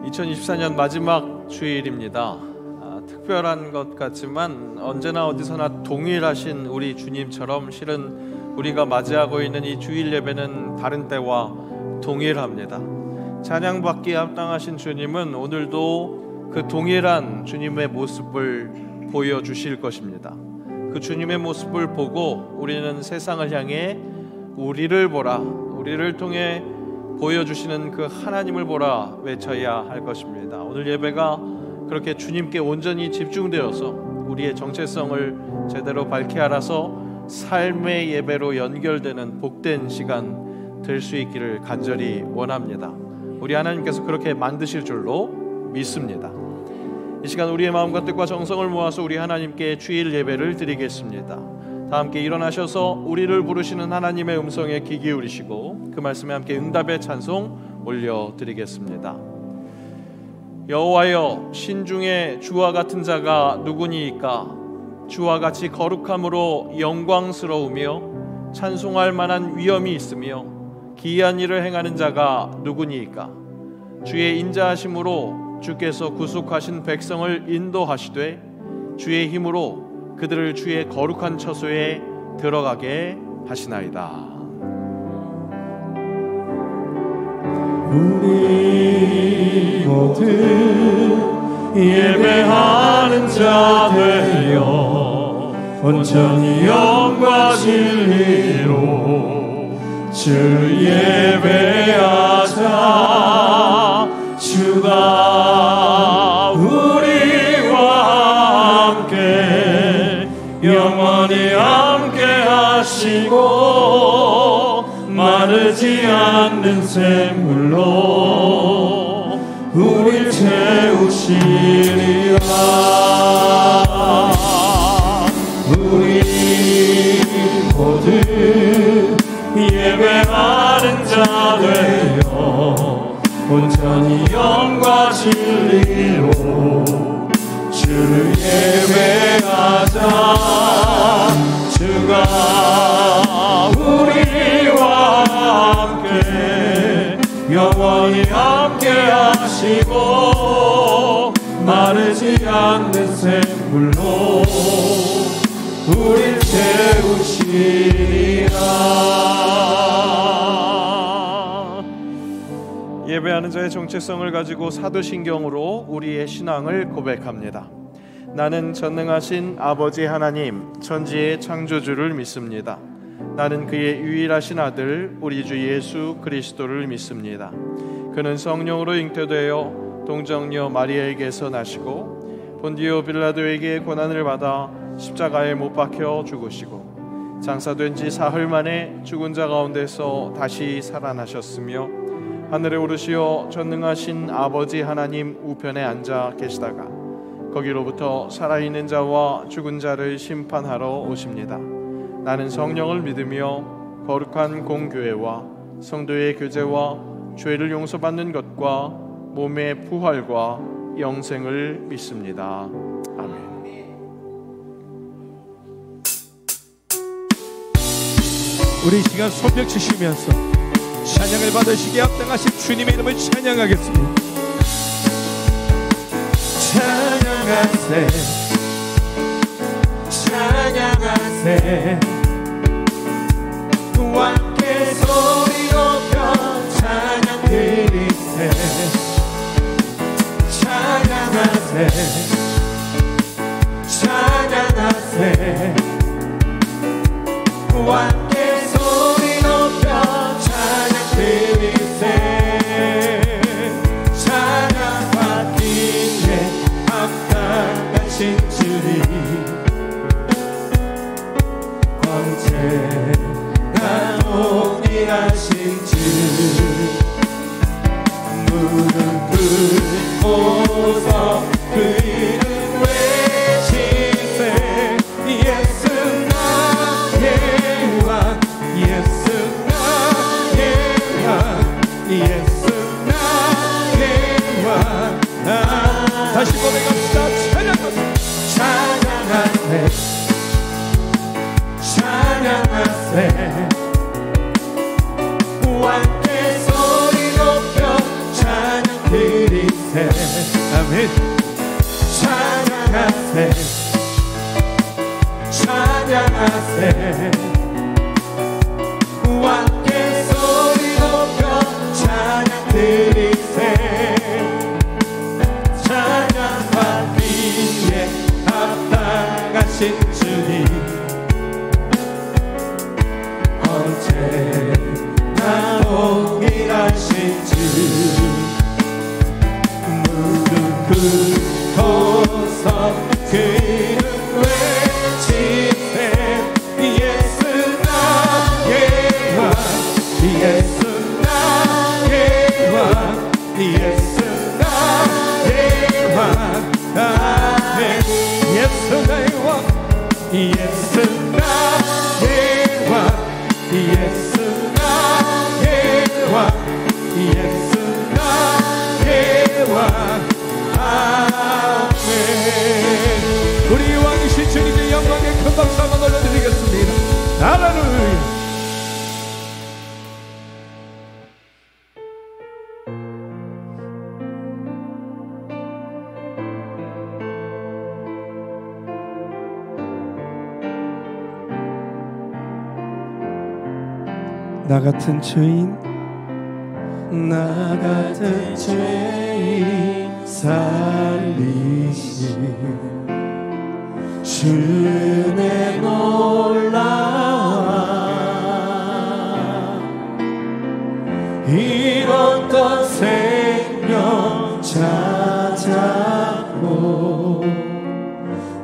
2024년 마지막 주일입니다. 특별한 것 같지만 언제나 어디서나 동일하신 우리 주님처럼 실은 우리가 맞이하고 있는 이 주일 예배는 다른 때와 동일합니다. 찬양받기에 합당하신 주님은 오늘도 그 동일한 주님의 모습을 보여주실 것입니다. 그 주님의 모습을 보고 우리는 세상을 향해 우리를 보라, 우리를 통해 보여주시는 그 하나님을 보라 외쳐야 할 것입니다. 오늘 예배가 그렇게 주님께 온전히 집중되어서 우리의 정체성을 제대로 밝히 알아서 삶의 예배로 연결되는 복된 시간 될 수 있기를 간절히 원합니다. 우리 하나님께서 그렇게 만드실 줄로 믿습니다. 이 시간 우리의 마음과 뜻과 정성을 모아서 우리 하나님께 주일 예배를 드리겠습니다. 다 함께 일어나셔서 우리를 부르시는 하나님의 음성에 귀 기울이시고 그 말씀에 함께 응답의 찬송 올려드리겠습니다. 여호와여, 신중에 주와 같은 자가 누구니이까? 주와 같이 거룩함으로 영광스러우며 찬송할 만한 위엄이 있으며 기이한 일을 행하는 자가 누구니이까? 주의 인자하심으로 주께서 구속하신 백성을 인도하시되 주의 힘으로 그들을 주의 거룩한 처소에 들어가게 하시나이다. 우리 모두 예배하는 자 되어 온전히 영과 진리로 주 예배하자. 주가 우리와 함께 영원히 함께 하시고 마르지 않는 샘물로 우릴 채우시리라. 우리 모두 예배하는 자 되어 온전히 영과 진리로 주를 예배하자. 주가 우리와 함께 영원히 함께 하시고 마르지 않는 샘물로 우릴 채우시리라. 예배하는 자의 정체성을 가지고 사도신경으로 우리의 신앙을 고백합니다. 나는 전능하신 아버지 하나님, 천지의 창조주를 믿습니다. 나는 그의 유일하신 아들 우리 주 예수 그리스도를 믿습니다. 그는 성령으로 잉태되어 동정녀 마리아에게서 나시고 본디오 빌라도에게 고난을 받아 십자가에 못 박혀 죽으시고 장사된 지 사흘 만에 죽은 자 가운데서 다시 살아나셨으며 하늘에 오르시어 전능하신 아버지 하나님 우편에 앉아 계시다가 거기로부터 살아있는 자와 죽은 자를 심판하러 오십니다. 나는 성령을 믿으며 거룩한 공교회와 성도의 교제와 죄를 용서받는 것과 몸의 부활과 영생을 믿습니다. 아멘. 우리 이 시간 손뼉 치시면서 찬양을 받으시기에 합당하신 주님의 이름을 찬양하겠습니다. 찬양하세 찬양하세 함께 소리 높여 찬양 드리세. 찬양하세 찬양하세 함께 소리 높여 찬양 드리세. 찬양받기에 합당하신 주님 언제나 아멘. 찬양하세 찬양하세 왕께 소리 높여 찬양 드리세 찬양 받기에 합당하신 주님 언제나 동일하신 주 무릎 꿇고서 그 이름 외치세 예수 나의 왕 예수 나의 왕 예수 나의 왕 아멘 예수 나의 왕 예수 나의 왕 예수 나의 왕 예수 나의 왕 아멘. 우리 왕이신 주님께 영광의 큰 박수 한번 올려드리겠습니다. 할렐루야. 나 같은 죄인 나 같은 죄인 살리신 주의 놀라와 잃었던 생명 찾았고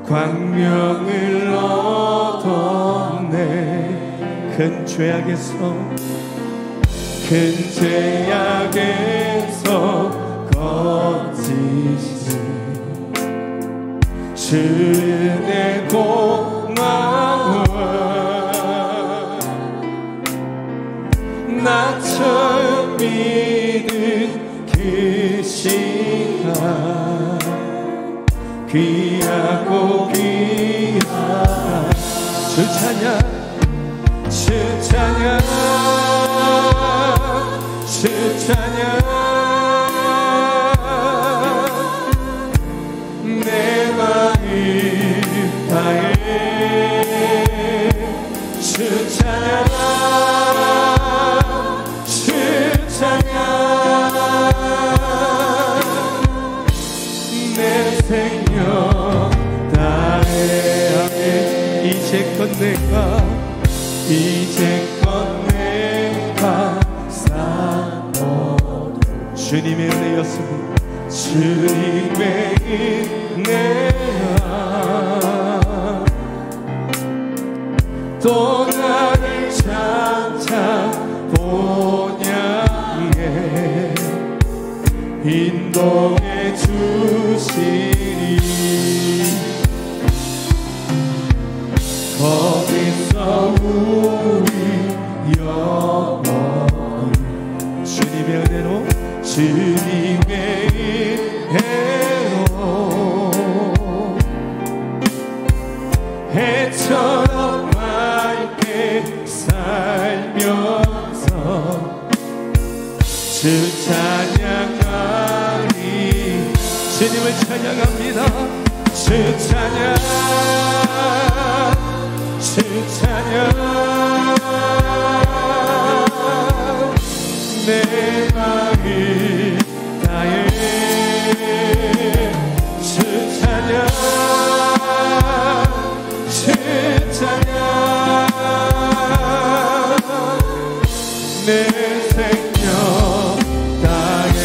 광명을 얻었네 큰 죄악에서 큰 죄악에서 건지신 주의 고마워 나 처음 믿은 그 시간 귀하고 귀한 주 찬양 주 찬양 주 찬양 내 마음 다해 주 찬양 주 찬양 내 생명 다해 이제껏 내가 주님의 은혜였습니다. 주님의 은혜야 또 나를 장차 본향에 인도해 주시리 거기서 우리 영원히 주님의 은혜로 주님의 은혜로 해처럼 맑게 살면서 주 찬양하리 주님을 찬양합니다. 주 찬양 주 찬양 내 마음 다해 주 찬양 주 찬양 내 생명 다해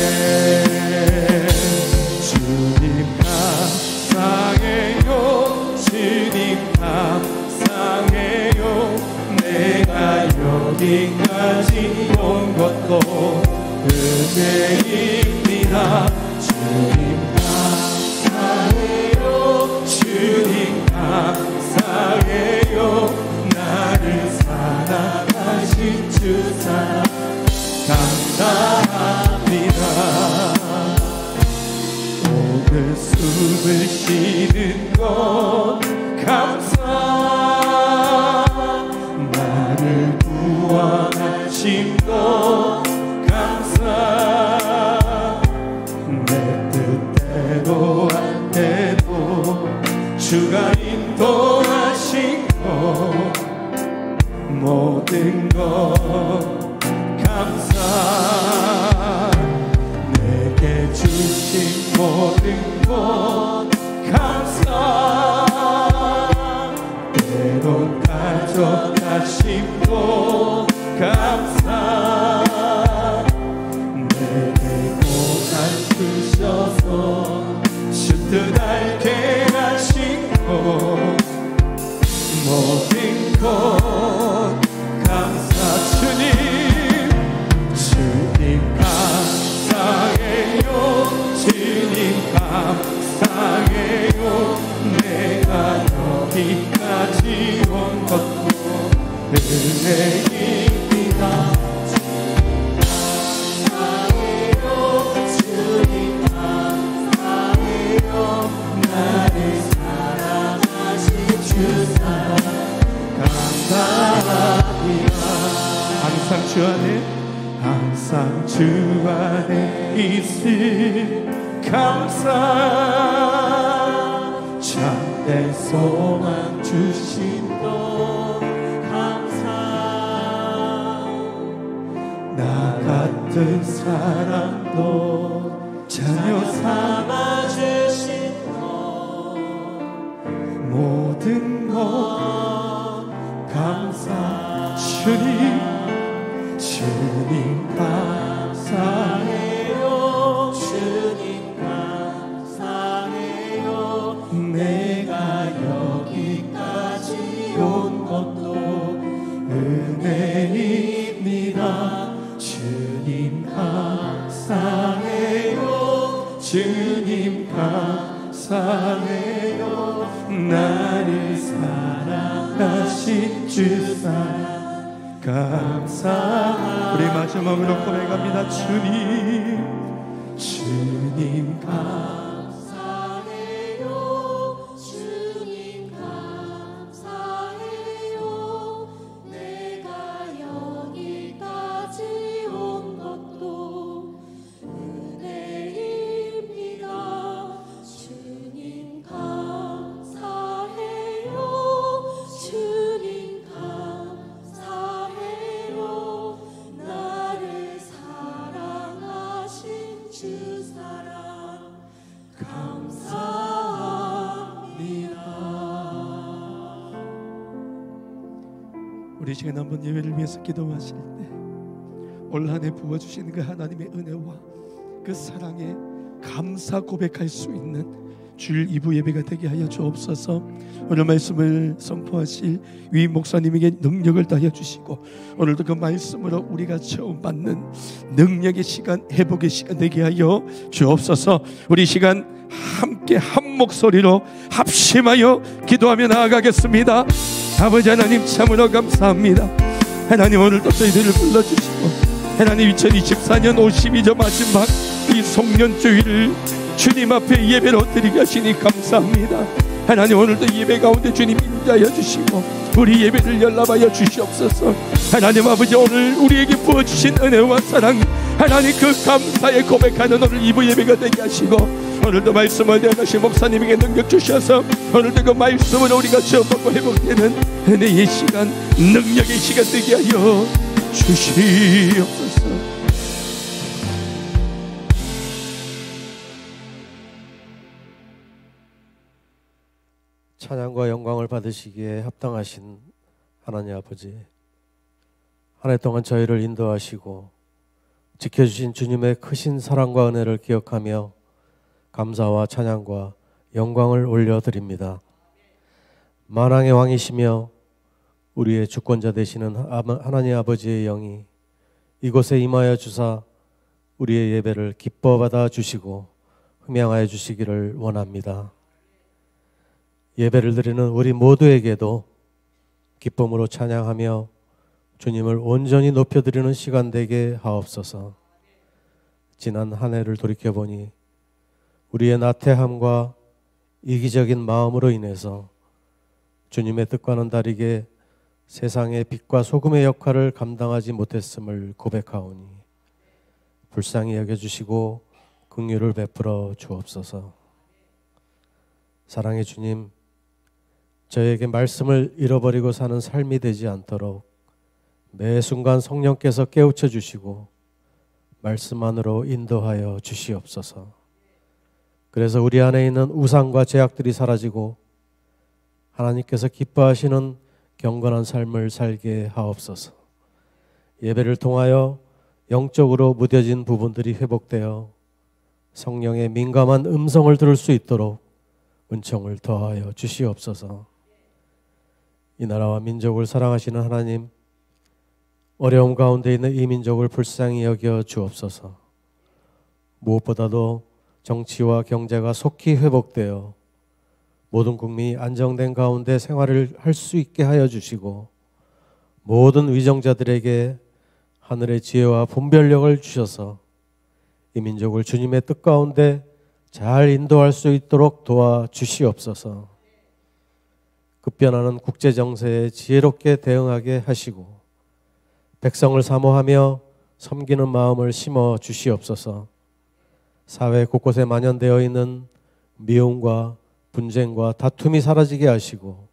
주님 감사해요 주님 감사해요 내가 여기까지 온 것도 은혜입니다 주님 감사해요 주님 감사해요 나를 사랑하신 주 사랑 감사합니다 오늘 숨을 쉬는 것 감사 나를 구원하신 것 감사 내 뜻대로 항상 주 안에 있음 감사 참된 소망 주신 것 감사 나 같은 사랑도 자녀 삼아 주신 것 모든 것 감사 주님 감사해요 주님 감사해요 내가 여기까지 온 것도 은혜입니다 주님 감사해요 주님 감사해요 나를 사랑하신 주 사랑 감사 우리 마지막으로 고백합니다 주님 감사해요 주님 감사해요 내가 여기까지 온 것도 은혜입니다 주님 감사해요 주님 감사해요 나를 사랑하신 주 사랑 감사합니다. 우리 시간 한번 예배를 위해서 기도하실 때 올 한 해 부어주시는 그 하나님의 은혜와 그 사랑에 감사 고백할 수 있는 주일 2부 예배가 되게 하여 주옵소서. 오늘 말씀을 선포하실 위 목사님에게 능력을 다하여 주시고 오늘도 그 말씀으로 우리가 처음 받는 능력의 시간 회복의 시간 되게 하여 주옵소서. 우리 시간 함께 한 목소리로 합심하여 기도하며 나아가겠습니다. 아버지 하나님 참으로 감사합니다. 하나님 오늘도 저희들을 불러주시고 하나님 2024년 52조 마지막 이 송년주일을 주님 앞에 예배로 드리게 하시니 감사합니다. 하나님 오늘도 예배 가운데 주님 인자하여 주시고 우리 예배를 연락하여 주시옵소서. 하나님 아버지 오늘 우리에게 부어주신 은혜와 사랑 하나님 그 감사에 고백하는 오늘 2부 예배가 되게 하시고 오늘도 말씀을 대하신 목사님에게 능력 주셔서 오늘도 그 말씀으로 우리가 처음 받고 회복되는 은혜의 시간 능력의 시간 되게 하여 주시옵소서. 찬양과 영광을 받으시기에 합당하신 하나님 아버지, 한 해 동안 저희를 인도하시고 지켜주신 주님의 크신 사랑과 은혜를 기억하며 감사와 찬양과 영광을 올려드립니다. 만왕의 왕이시며 우리의 주권자 되시는 하나님 아버지의 영이 이곳에 임하여 주사 우리의 예배를 기뻐 받아 주시고 흠양하여 주시기를 원합니다. 예배를 드리는 우리 모두에게도 기쁨으로 찬양하며 주님을 온전히 높여드리는 시간 되게 하옵소서. 지난 한 해를 돌이켜보니 우리의 나태함과 이기적인 마음으로 인해서 주님의 뜻과는 다르게 세상의 빛과 소금의 역할을 감당하지 못했음을 고백하오니 불쌍히 여겨주시고 긍휼을 베풀어 주옵소서. 사랑의 주님, 저에게 말씀을 잃어버리고 사는 삶이 되지 않도록 매 순간 성령께서 깨우쳐 주시고 말씀 안으로 인도하여 주시옵소서. 그래서 우리 안에 있는 우상과 죄악들이 사라지고 하나님께서 기뻐하시는 경건한 삶을 살게 하옵소서. 예배를 통하여 영적으로 무뎌진 부분들이 회복되어 성령의 민감한 음성을 들을 수 있도록 은총을 더하여 주시옵소서. 이 나라와 민족을 사랑하시는 하나님, 어려움 가운데 있는 이 민족을 불쌍히 여겨 주옵소서. 무엇보다도 정치와 경제가 속히 회복되어 모든 국민이 안정된 가운데 생활을 할 수 있게 하여 주시고 모든 위정자들에게 하늘의 지혜와 분별력을 주셔서 이 민족을 주님의 뜻 가운데 잘 인도할 수 있도록 도와주시옵소서. 급변하는 국제정세에 지혜롭게 대응하게 하시고 백성을 사모하며 섬기는 마음을 심어 주시옵소서. 사회 곳곳에 만연되어 있는 미움과 분쟁과 다툼이 사라지게 하시고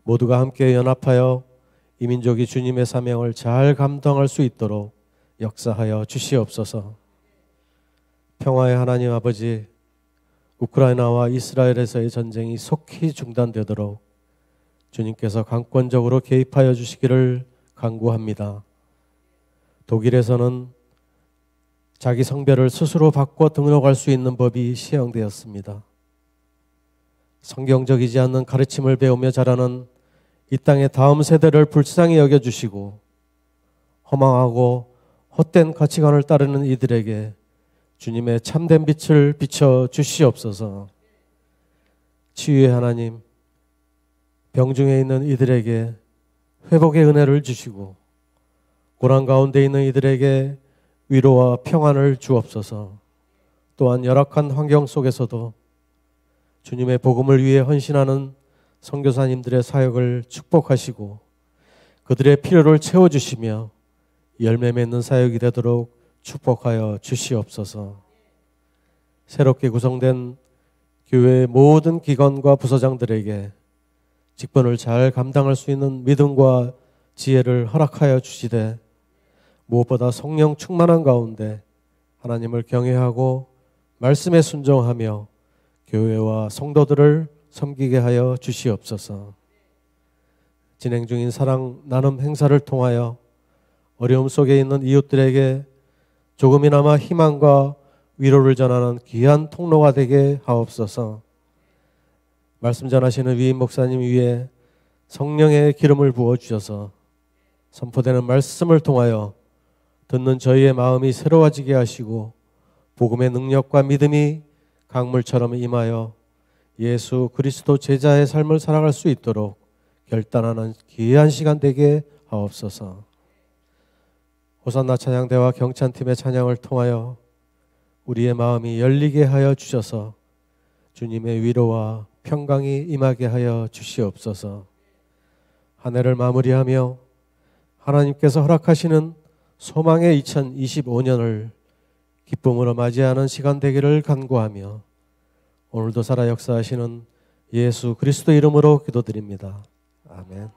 모두가 함께 연합하여 이 민족이 주님의 사명을 잘 감당할 수 있도록 역사하여 주시옵소서. 평화의 하나님 아버지, 우크라이나와 이스라엘에서의 전쟁이 속히 중단되도록 주님께서 강권적으로 개입하여 주시기를 간구합니다. 독일에서는 자기 성별을 스스로 바꿔 등록할 수 있는 법이 시행되었습니다. 성경적이지 않는 가르침을 배우며 자라는 이 땅의 다음 세대를 불쌍히 여겨주시고 허망하고 헛된 가치관을 따르는 이들에게 주님의 참된 빛을 비춰 주시옵소서. 치유의 하나님, 병중에 있는 이들에게 회복의 은혜를 주시고 고난 가운데 있는 이들에게 위로와 평안을 주옵소서. 또한 열악한 환경 속에서도 주님의 복음을 위해 헌신하는 선교사님들의 사역을 축복하시고 그들의 필요를 채워주시며 열매 맺는 사역이 되도록 축복하여 주시옵소서. 새롭게 구성된 교회의 모든 기관과 부서장들에게 직분을 잘 감당할 수 있는 믿음과 지혜를 허락하여 주시되 무엇보다 성령 충만한 가운데 하나님을 경외하고 말씀에 순종하며 교회와 성도들을 섬기게 하여 주시옵소서. 진행 중인 사랑 나눔 행사를 통하여 어려움 속에 있는 이웃들에게 조금이나마 희망과 위로를 전하는 귀한 통로가 되게 하옵소서. 말씀 전하시는 위임 목사님 위에 성령의 기름을 부어주셔서 선포되는 말씀을 통하여 듣는 저희의 마음이 새로워지게 하시고 복음의 능력과 믿음이 강물처럼 임하여 예수 그리스도 제자의 삶을 살아갈 수 있도록 결단하는 귀한 시간 되게 하옵소서. 호산나 찬양대와 경찬팀의 찬양을 통하여 우리의 마음이 열리게 하여 주셔서 주님의 위로와 평강이 임하게 하여 주시옵소서. 한 해를 마무리하며 하나님께서 허락하시는 소망의 2025년을 기쁨으로 맞이하는 시간 되기를 간구하며 오늘도 살아 역사하시는 예수 그리스도 이름으로 기도드립니다. 아멘.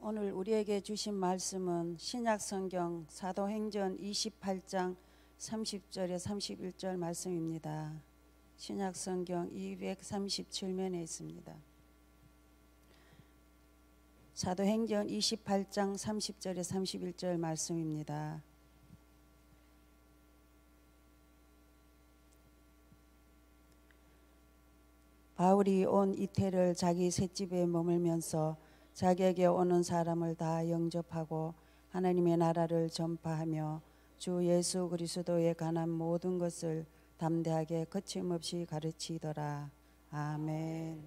오늘 우리에게 주신 말씀은 신약성경 사도행전 28장 30절에 31절 말씀입니다. 신약성경 237면에 있습니다. 사도행전 28장 30절에 31절 말씀입니다. 바울이 온 이태를 자기 셋집에 머물면서 자기에게 오는 사람을 다 영접하고 하나님의 나라를 전파하며 주 예수 그리스도에 관한 모든 것을 담대하게 거침없이 가르치더라. 아멘.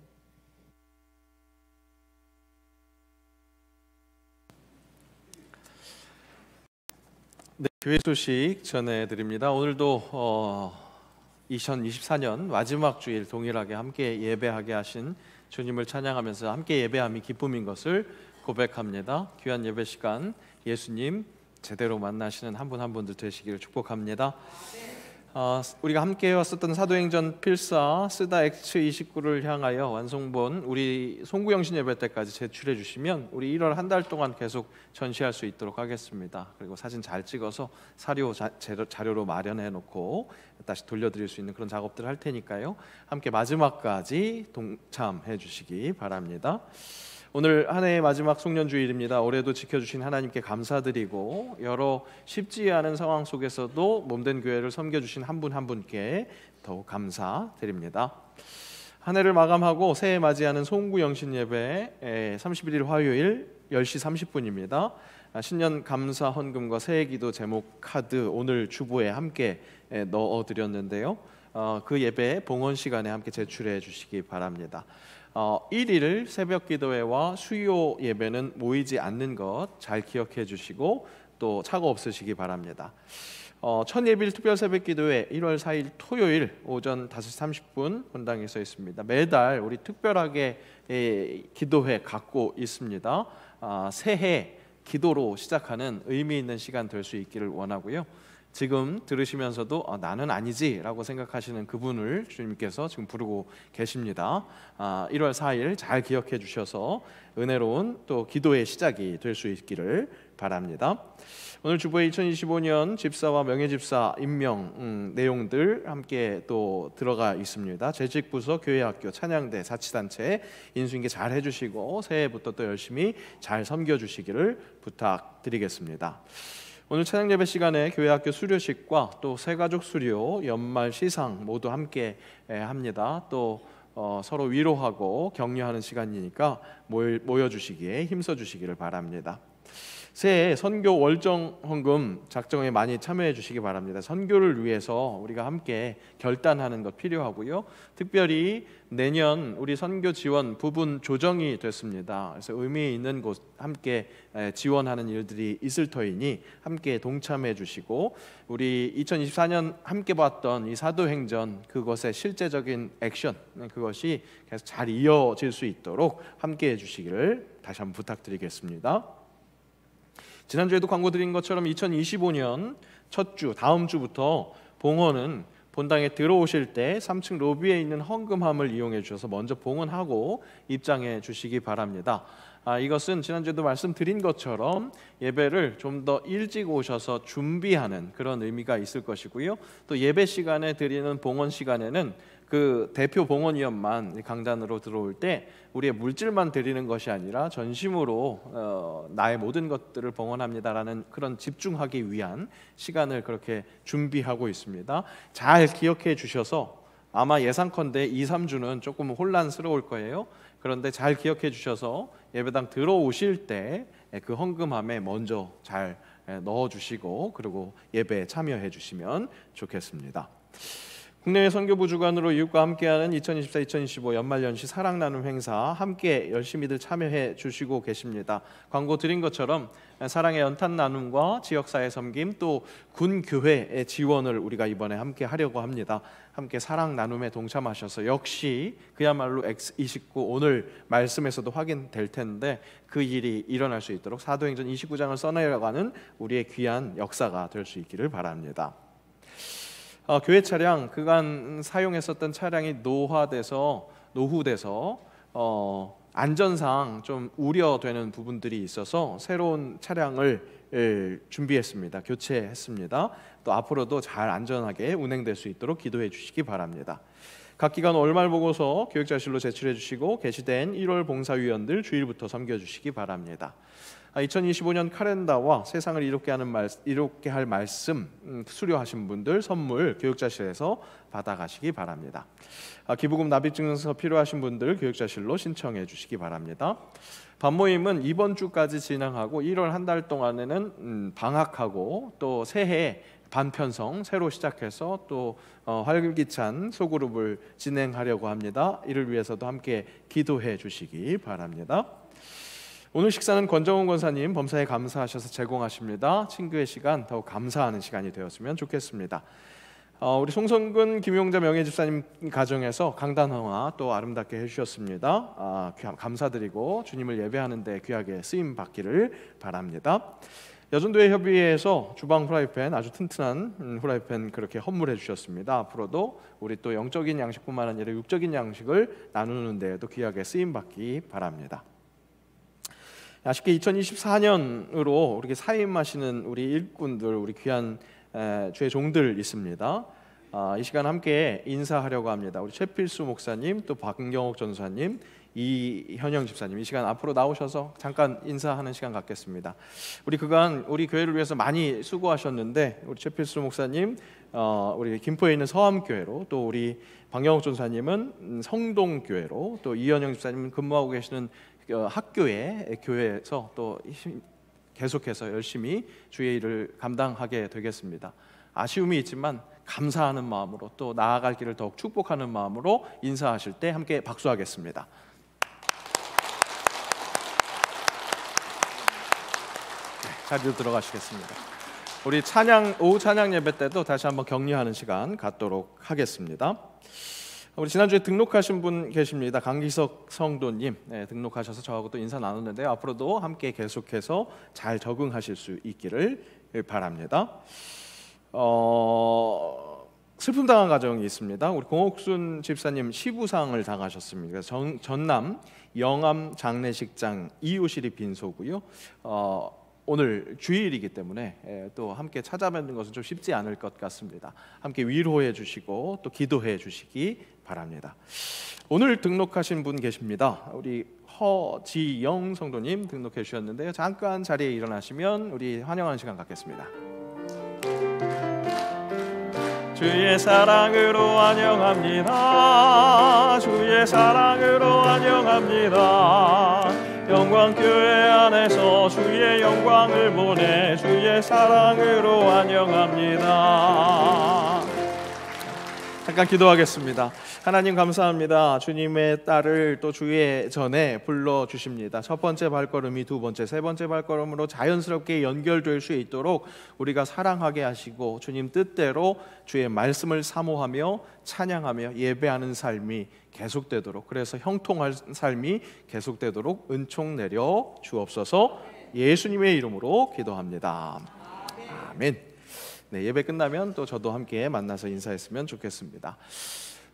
네, 교회 소식 전해드립니다. 오늘도 2024년 마지막 주일 동일하게 함께 예배하게 하신 주님을 찬양하면서 함께 예배함이 기쁨인 것을 고백합니다. 귀한 예배 시간 예수님 제대로 만나시는 한 분 한 분들 되시기를 축복합니다. 우리가 함께 왔었던 사도행전 필사 쓰다 엑츠 29를 향하여 완성본 우리 송구영신 예배 때까지 제출해 주시면 우리 1월 한 달 동안 계속 전시할 수 있도록 하겠습니다. 그리고 사진 잘 찍어서 사료 자료로 마련해 놓고 다시 돌려드릴 수 있는 그런 작업들을 할 테니까요. 함께 마지막까지 동참해 주시기 바랍니다. 오늘 한 해의 마지막 송년주일입니다. 올해도 지켜주신 하나님께 감사드리고 여러 쉽지 않은 상황 속에서도 몸된 교회를 섬겨주신 한 분 한 분께 더욱 감사드립니다. 한 해를 마감하고 새해 맞이하는 송구 영신 예배 31일 화요일 10시 30분입니다. 신년 감사 헌금과 새해 기도 제목 카드 오늘 주보에 함께 넣어드렸는데요. 그 예배 봉헌 시간에 함께 제출해 주시기 바랍니다. 1일 새벽 기도회와 수요 예배는 모이지 않는 것 잘 기억해 주시고 또 착오 없으시기 바랍니다. 첫 예bil 특별 새벽 기도회 1월 4일 토요일 오전 5시 30분 본당에서 있습니다. 매달 우리 특별하게 기도회 갖고 있습니다. 새해 기도로 시작하는 의미 있는 시간 될 수 있기를 원하고요. 지금 들으시면서도 나는 아니지 라고 생각하시는 그분을 주님께서 지금 부르고 계십니다. 1월 4일 잘 기억해 주셔서 은혜로운 또 기도의 시작이 될 수 있기를 바랍니다. 오늘 주보에 2025년 집사와 명예집사 임명 내용들 함께 또 들어가 있습니다. 재직부서, 교회학교, 찬양대, 자치단체 인수인계 잘 해주시고 새해부터 또 열심히 잘 섬겨주시기를 부탁드리겠습니다. 오늘 찬양 예배 시간에 교회학교 수료식과 또 새가족 수료, 연말 시상 모두 함께 합니다. 또 서로 위로하고 격려하는 시간이니까 모여주시기에 힘써주시기를 바랍니다. 새해 선교 월정 헌금 작정에 많이 참여해 주시기 바랍니다. 선교를 위해서 우리가 함께 결단하는 것 필요하고요. 특별히 내년 우리 선교 지원 부분 조정이 됐습니다. 그래서 의미 있는 곳 함께 지원하는 일들이 있을 터이니 함께 동참해 주시고 우리 2024년 함께 봤던 이 사도행전 그것의 실제적인 액션 그것이 계속 잘 이어질 수 있도록 함께 해 주시기를 다시 한번 부탁드리겠습니다. 지난주에도 광고 드린 것처럼 2025년 첫 주 다음 주부터 봉헌은 본당에 들어오실 때 3층 로비에 있는 헌금함을 이용해 주셔서 먼저 봉헌하고 입장해 주시기 바랍니다. 이것은 지난주에도 말씀드린 것처럼 예배를 좀 더 일찍 오셔서 준비하는 그런 의미가 있을 것이고요. 또 예배 시간에 드리는 봉헌 시간에는 그 대표 봉헌위원만 강단으로 들어올 때 우리의 물질만 드리는 것이 아니라 전심으로 나의 모든 것들을 봉헌합니다라는 그런 집중하기 위한 시간을 그렇게 준비하고 있습니다. 잘 기억해 주셔서 아마 예상컨대 2, 3주는 조금 혼란스러울 거예요. 그런데 잘 기억해 주셔서 예배당 들어오실 때 그 헌금함에 먼저 잘 넣어주시고 그리고 예배에 참여해 주시면 좋겠습니다. 국내외 선교부 주관으로 이웃과 함께하는 2024-2025 연말연시 사랑나눔 행사 함께 열심히들 참여해 주시고 계십니다. 광고 드린 것처럼 사랑의 연탄 나눔과 지역사회 섬김 또 군교회의 지원을 우리가 이번에 함께 하려고 합니다. 함께 사랑 나눔에 동참하셔서 역시 그야말로 X29 오늘 말씀에서도 확인될 텐데 그 일이 일어날 수 있도록 사도행전 29장을 써내려가는 우리의 귀한 역사가 될 수 있기를 바랍니다. 교회 차량 그간 사용했었던 차량이 노후돼서 안전상 좀 우려되는 부분들이 있어서 새로운 차량을 준비했습니다. 교체했습니다. 또 앞으로도 잘 안전하게 운행될 수 있도록 기도해 주시기 바랍니다. 각 기관 월말 보고서 교육자실로 제출해 주시고 게시된 1월 봉사위원들 주일부터 섬겨주시기 바랍니다. 2025년 카렌다와 세상을 이롭게 할 말씀 수료하신 분들 선물 교육자실에서 받아가시기 바랍니다. 기부금 납입증명서 필요하신 분들 교육자실로 신청해 주시기 바랍니다. 반모임은 이번 주까지 진행하고 1월 한 달 동안에는 방학하고 또 새해 반편성 새로 시작해서 또 활기찬 소그룹을 진행하려고 합니다. 이를 위해서도 함께 기도해 주시기 바랍니다. 오늘 식사는 권정훈 권사님 범사에 감사하셔서 제공하십니다. 친구의 시간 더욱 감사하는 시간이 되었으면 좋겠습니다. 우리 송성근 김용자 명예집사님 가정에서 강단화와 또 아름답게 해주셨습니다. 감사드리고 주님을 예배하는 데 귀하게 쓰임 받기를 바랍니다. 여전도회 협의회에서 주방 후라이팬 아주 튼튼한 후라이팬 그렇게 헌물해 주셨습니다. 앞으로도 우리 또 영적인 양식뿐만 아니라 육적인 양식을 나누는 데에도 귀하게 쓰임 받기 바랍니다. 아쉽게 2024년으로 이렇게 사임하시는 우리 일꾼들, 우리 귀한 주의 종들 있습니다. 이 시간 함께 인사하려고 합니다. 우리 최필수 목사님, 또 박경옥 전사님, 이현영 집사님 이 시간 앞으로 나오셔서 잠깐 인사하는 시간 갖겠습니다. 우리 그간 우리 교회를 위해서 많이 수고하셨는데 우리 최필수 목사님 우리 김포에 있는 서암교회로, 또 우리 박영욱 전사님은 성동교회로, 또 이현영 집사님은 근무하고 계시는 학교의 교회에서 또 계속해서 열심히 주의 일을 감당하게 되겠습니다. 아쉬움이 있지만 감사하는 마음으로, 또 나아갈 길을 더욱 축복하는 마음으로 인사하실 때 함께 박수하겠습니다. 자리로 들어가시겠습니다. 우리 오후 찬양 예배 때도 다시 한번 격려하는 시간 갖도록 하겠습니다. 우리 지난주에 등록하신 분 계십니다. 강기석 성도님 등록하셔서 저하고 또 인사 나눴는데요. 앞으로도 함께 계속해서 잘 적응하실 수 있기를 바랍니다. 슬픔 당한 가정이 있습니다. 우리 공옥순 집사님 시부상을 당하셨습니다. 전남 영암 장례식장 이호실이 빈소고요. 오늘 주일이기 때문에 또 함께 찾아뵙는 것은 좀 쉽지 않을 것 같습니다. 함께 위로해 주시고 또 기도해 주시기 바랍니다. 오늘 등록하신 분 계십니다. 우리 허지영 성도님 등록해 주셨는데요. 잠깐 자리에 일어나시면 우리 환영하는 시간 갖겠습니다. 주의 사랑으로 환영합니다. 주의 사랑으로 환영합니다. 영광교회 안에서 주의 영광을 보내 주의 사랑으로 환영합니다. 잠깐 기도하겠습니다. 하나님 감사합니다. 주님의 딸을 또 주의 전에 불러주십니다. 첫 번째 발걸음이 두 번째, 세 번째 발걸음으로 자연스럽게 연결될 수 있도록 우리가 사랑하게 하시고 주님 뜻대로 주의 말씀을 사모하며 찬양하며 예배하는 삶이 계속되도록, 그래서 형통할 삶이 계속되도록 은총 내려 주옵소서. 예수님의 이름으로 기도합니다. 아멘. 네, 예배 끝나면 또 저도 함께 만나서 인사했으면 좋겠습니다.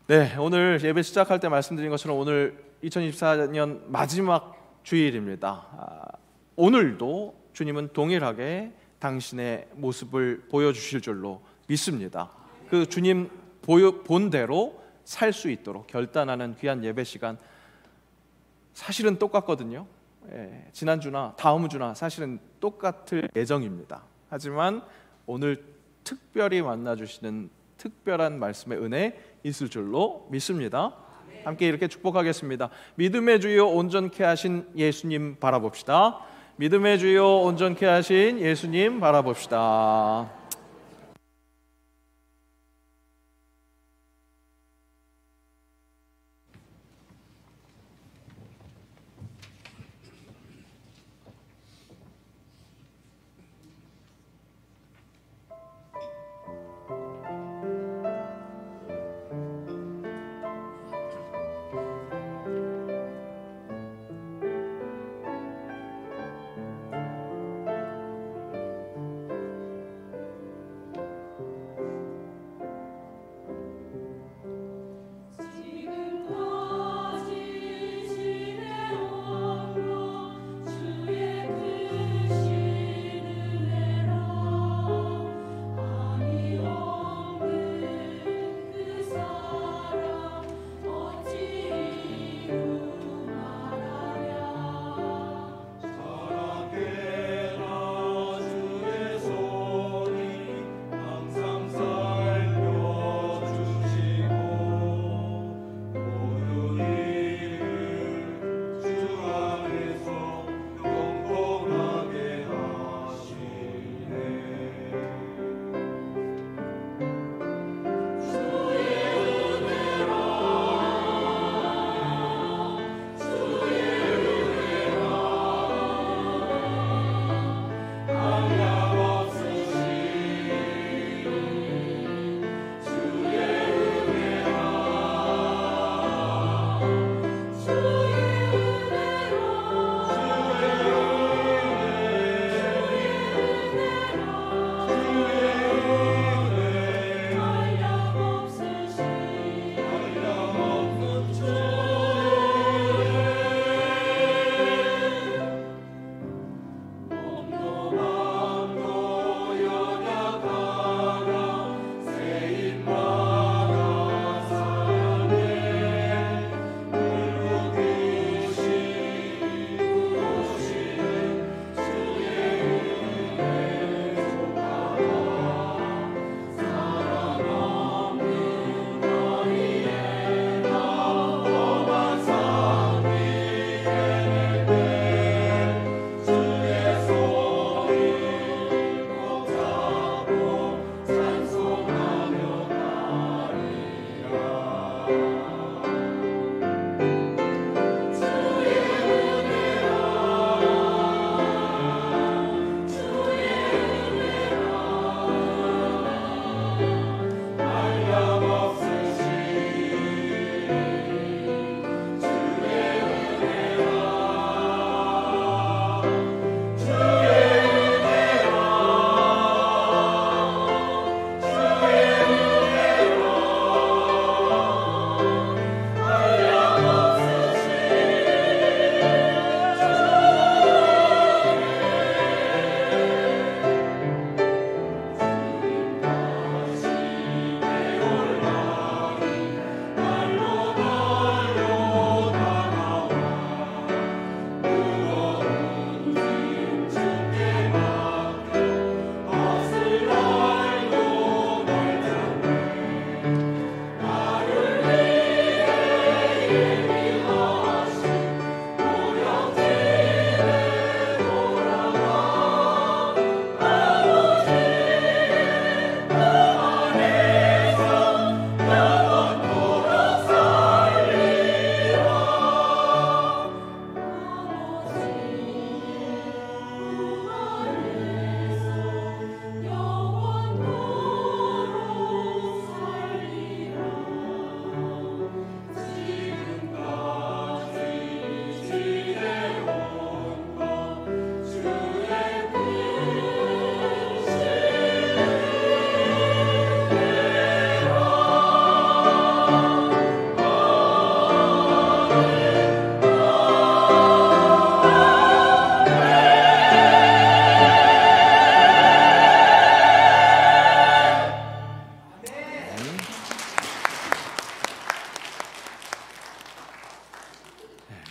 네, 오늘 예배 시작할 때 말씀드린 것처럼 오늘 2024년 마지막 주일입니다. 오늘도 주님은 동일하게 당신의 모습을 보여주실 줄로 믿습니다. 그 주님 본 대로 살 수 있도록 결단하는 귀한 예배 시간, 사실은 똑같거든요. 지난주나 다음 주나 사실은 똑같을 예정입니다. 하지만 오늘 특별히 만나주시는 특별한 말씀의 은혜 있을 줄로 믿습니다. 함께 이렇게 축복하겠습니다. 믿음의 주요 온전케 하신 예수님 바라봅시다. 믿음의 주요 온전케 하신 예수님 바라봅시다.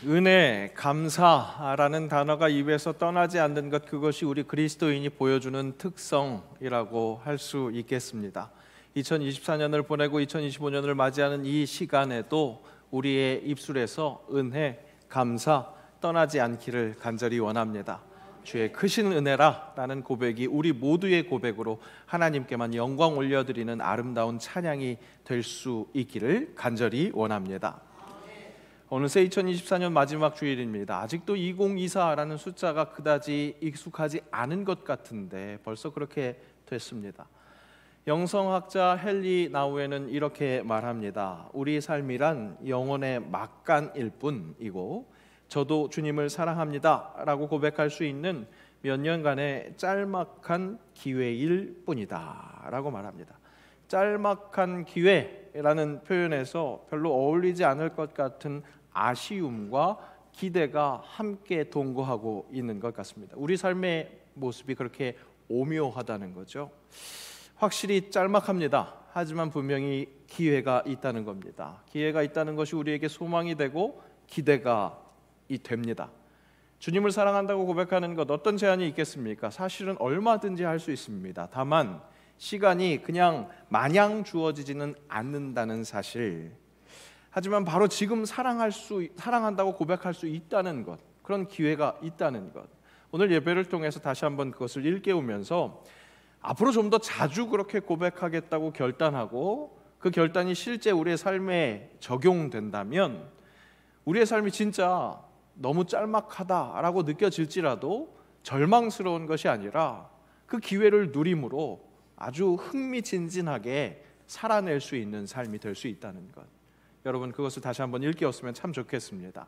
은혜, 감사라는 단어가 입에서 떠나지 않는 것, 그것이 우리 그리스도인이 보여주는 특성이라고 할 수 있겠습니다. 2024년을 보내고 2025년을 맞이하는 이 시간에도 우리의 입술에서 은혜, 감사 떠나지 않기를 간절히 원합니다. 주의 크신 은혜라 라는 고백이 우리 모두의 고백으로 하나님께만 영광 올려드리는 아름다운 찬양이 될 수 있기를 간절히 원합니다. 어느새 2024년 마지막 주일입니다. 아직도 2024라는 숫자가 그다지 익숙하지 않은 것 같은데 벌써 그렇게 됐습니다. 영성학자 헨리 나우에는 이렇게 말합니다. 우리 삶이란 영혼의 막간일 뿐이고 저도 주님을 사랑합니다 라고 고백할 수 있는 몇 년간의 짤막한 기회일 뿐이다 라고 말합니다. 짤막한 기회라는 표현에서 별로 어울리지 않을 것 같은 아쉬움과 기대가 함께 동거하고 있는 것 같습니다. 우리 삶의 모습이 그렇게 오묘하다는 거죠. 확실히 짤막합니다. 하지만 분명히 기회가 있다는 겁니다. 기회가 있다는 것이 우리에게 소망이 되고 기대가 됩니다. 주님을 사랑한다고 고백하는 것 어떤 제한이 있겠습니까? 사실은 얼마든지 할 수 있습니다. 다만 시간이 그냥 마냥 주어지지는 않는다는 사실. 하지만 바로 지금 사랑한다고 고백할 수 있다는 것, 그런 기회가 있다는 것. 오늘 예배를 통해서 다시 한번 그것을 일깨우면서 앞으로 좀 더 자주 그렇게 고백하겠다고 결단하고 그 결단이 실제 우리의 삶에 적용된다면 우리의 삶이 진짜 너무 짤막하다라고 느껴질지라도 절망스러운 것이 아니라 그 기회를 누림으로 아주 흥미진진하게 살아낼 수 있는 삶이 될 수 있다는 것. 여러분 그것을 다시 한번 일깨웠으면 참 좋겠습니다.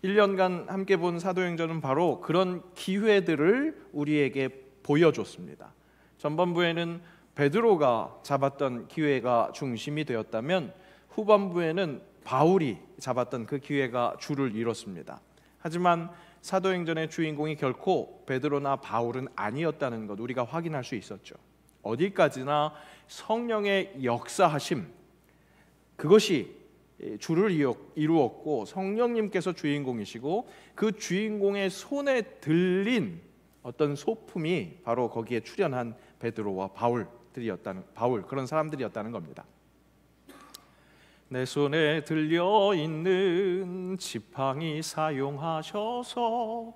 1년간 함께 본 사도행전은 바로 그런 기회들을 우리에게 보여줬습니다. 전반부에는 베드로가 잡았던 기회가 중심이 되었다면 후반부에는 바울이 잡았던 그 기회가 주를 이뤘습니다. 하지만 사도행전의 주인공이 결코 베드로나 바울은 아니었다는 것 우리가 확인할 수 있었죠. 어디까지나 성령의 역사하심, 그것이 주를 이루었고 성령님께서 주인공이시고 그 주인공의 손에 들린 어떤 소품이 바로 거기에 출연한 베드로와 바울 그런 사람들이었다는 겁니다. 내 손에 들려 있는 지팡이 사용하셔서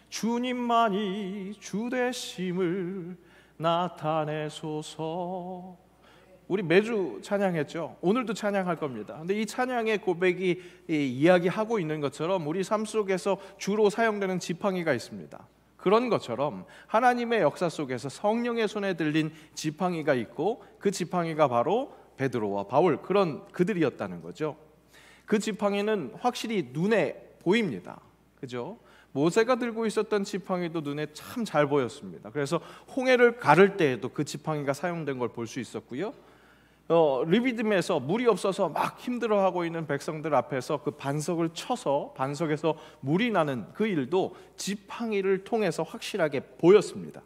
주님만이 주 되심을 나타내소서. 우리 매주 찬양했죠. 오늘도 찬양할 겁니다. 근데 이 찬양의 고백이 이야기하고 있는 것처럼 우리 삶 속에서 주로 사용되는 지팡이가 있습니다. 그런 것처럼 하나님의 역사 속에서 성령의 손에 들린 지팡이가 있고 그 지팡이가 바로 베드로와 바울 그들이었다는 거죠. 그 지팡이는 확실히 눈에 보입니다. 그죠? 모세가 들고 있었던 지팡이도 눈에 참 잘 보였습니다. 그래서 홍해를 가를 때에도 그 지팡이가 사용된 걸 볼 수 있었고요. 르비딤에서 물이 없어서 막 힘들어하고 있는 백성들 앞에서 그 반석을 쳐서 반석에서 물이 나는 그 일도 지팡이를 통해서 확실하게 보였습니다.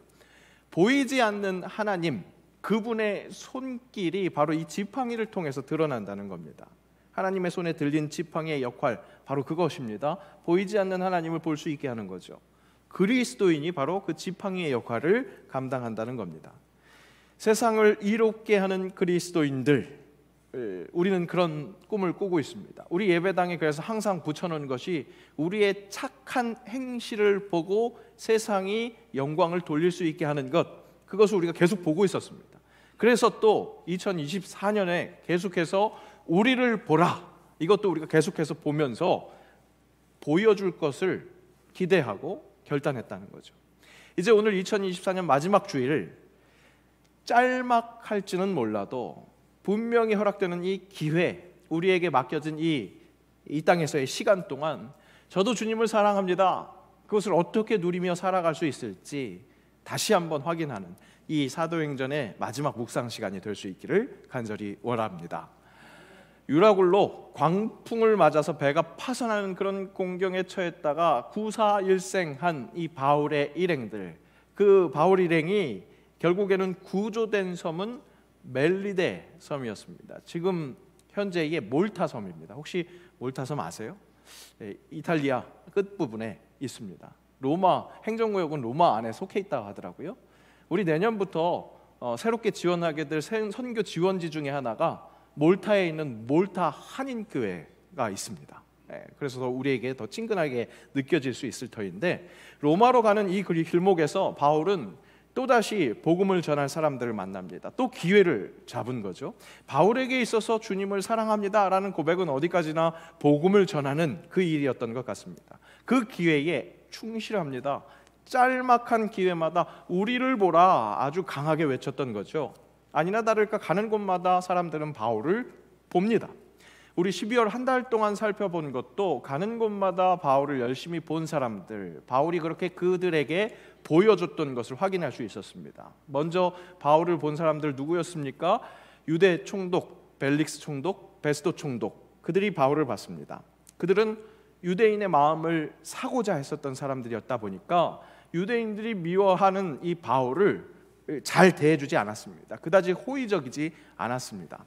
보이지 않는 하나님, 그분의 손길이 바로 이 지팡이를 통해서 드러난다는 겁니다. 하나님의 손에 들린 지팡이의 역할, 바로 그것입니다. 보이지 않는 하나님을 볼 수 있게 하는 거죠. 그리스도인이 바로 그 지팡이의 역할을 감당한다는 겁니다. 세상을 이롭게 하는 그리스도인들, 우리는 그런 꿈을 꾸고 있습니다. 우리 예배당에 그래서 항상 붙여놓은 것이 우리의 착한 행실을 보고 세상이 영광을 돌릴 수 있게 하는 것, 그것을 우리가 계속 보고 있었습니다. 그래서 또 2024년에 계속해서 우리를 보라, 이것도 우리가 계속해서 보면서 보여줄 것을 기대하고 결단했다는 거죠. 이제 오늘 2024년 마지막 주일, 짤막할지는 몰라도 분명히 허락되는 이 기회, 우리에게 맡겨진 이 땅에서의 시간 동안 저도 주님을 사랑합니다, 그것을 어떻게 누리며 살아갈 수 있을지 다시 한번 확인하는 이 사도행전의 마지막 묵상 시간이 될 수 있기를 간절히 원합니다. 유라굴로 광풍을 맞아서 배가 파손하는 그런 공경에 처했다가 구사일생한 이 바울의 일행들, 그 바울 일행이 결국에는 구조된 섬은 멜리데 섬이었습니다. 지금 현재의 몰타 섬입니다. 혹시 몰타 섬 아세요? 이탈리아 끝부분에 있습니다. 로마 행정구역은 로마 안에 속해 있다고 하더라고요. 우리 내년부터 새롭게 지원하게 될 선교 지원지 중에 하나가 몰타에 있는 몰타 한인교회가 있습니다. 그래서 우리에게 더 친근하게 느껴질 수 있을 터인데, 로마로 가는 이 길목에서 바울은 또다시 복음을 전할 사람들을 만납니다. 또 기회를 잡은 거죠. 바울에게 있어서 주님을 사랑합니다라는 고백은 어디까지나 복음을 전하는 그 일이었던 것 같습니다. 그 기회에 충실합니다. 짤막한 기회마다 우리를 보라 아주 강하게 외쳤던 거죠. 아니나 다를까 가는 곳마다 사람들은 바울을 봅니다. 우리 12월 한 달 동안 살펴본 것도 가는 곳마다 바울을 열심히 본 사람들, 바울이 그렇게 그들에게 보여줬던 것을 확인할 수 있었습니다. 먼저 바울을 본 사람들 누구였습니까? 유대 총독 벨릭스 총독, 베스도 총독, 그들이 바울을 봤습니다. 그들은 유대인의 마음을 사고자 했었던 사람들이었다 보니까 유대인들이 미워하는 이 바울을 잘 대해주지 않았습니다. 그다지 호의적이지 않았습니다.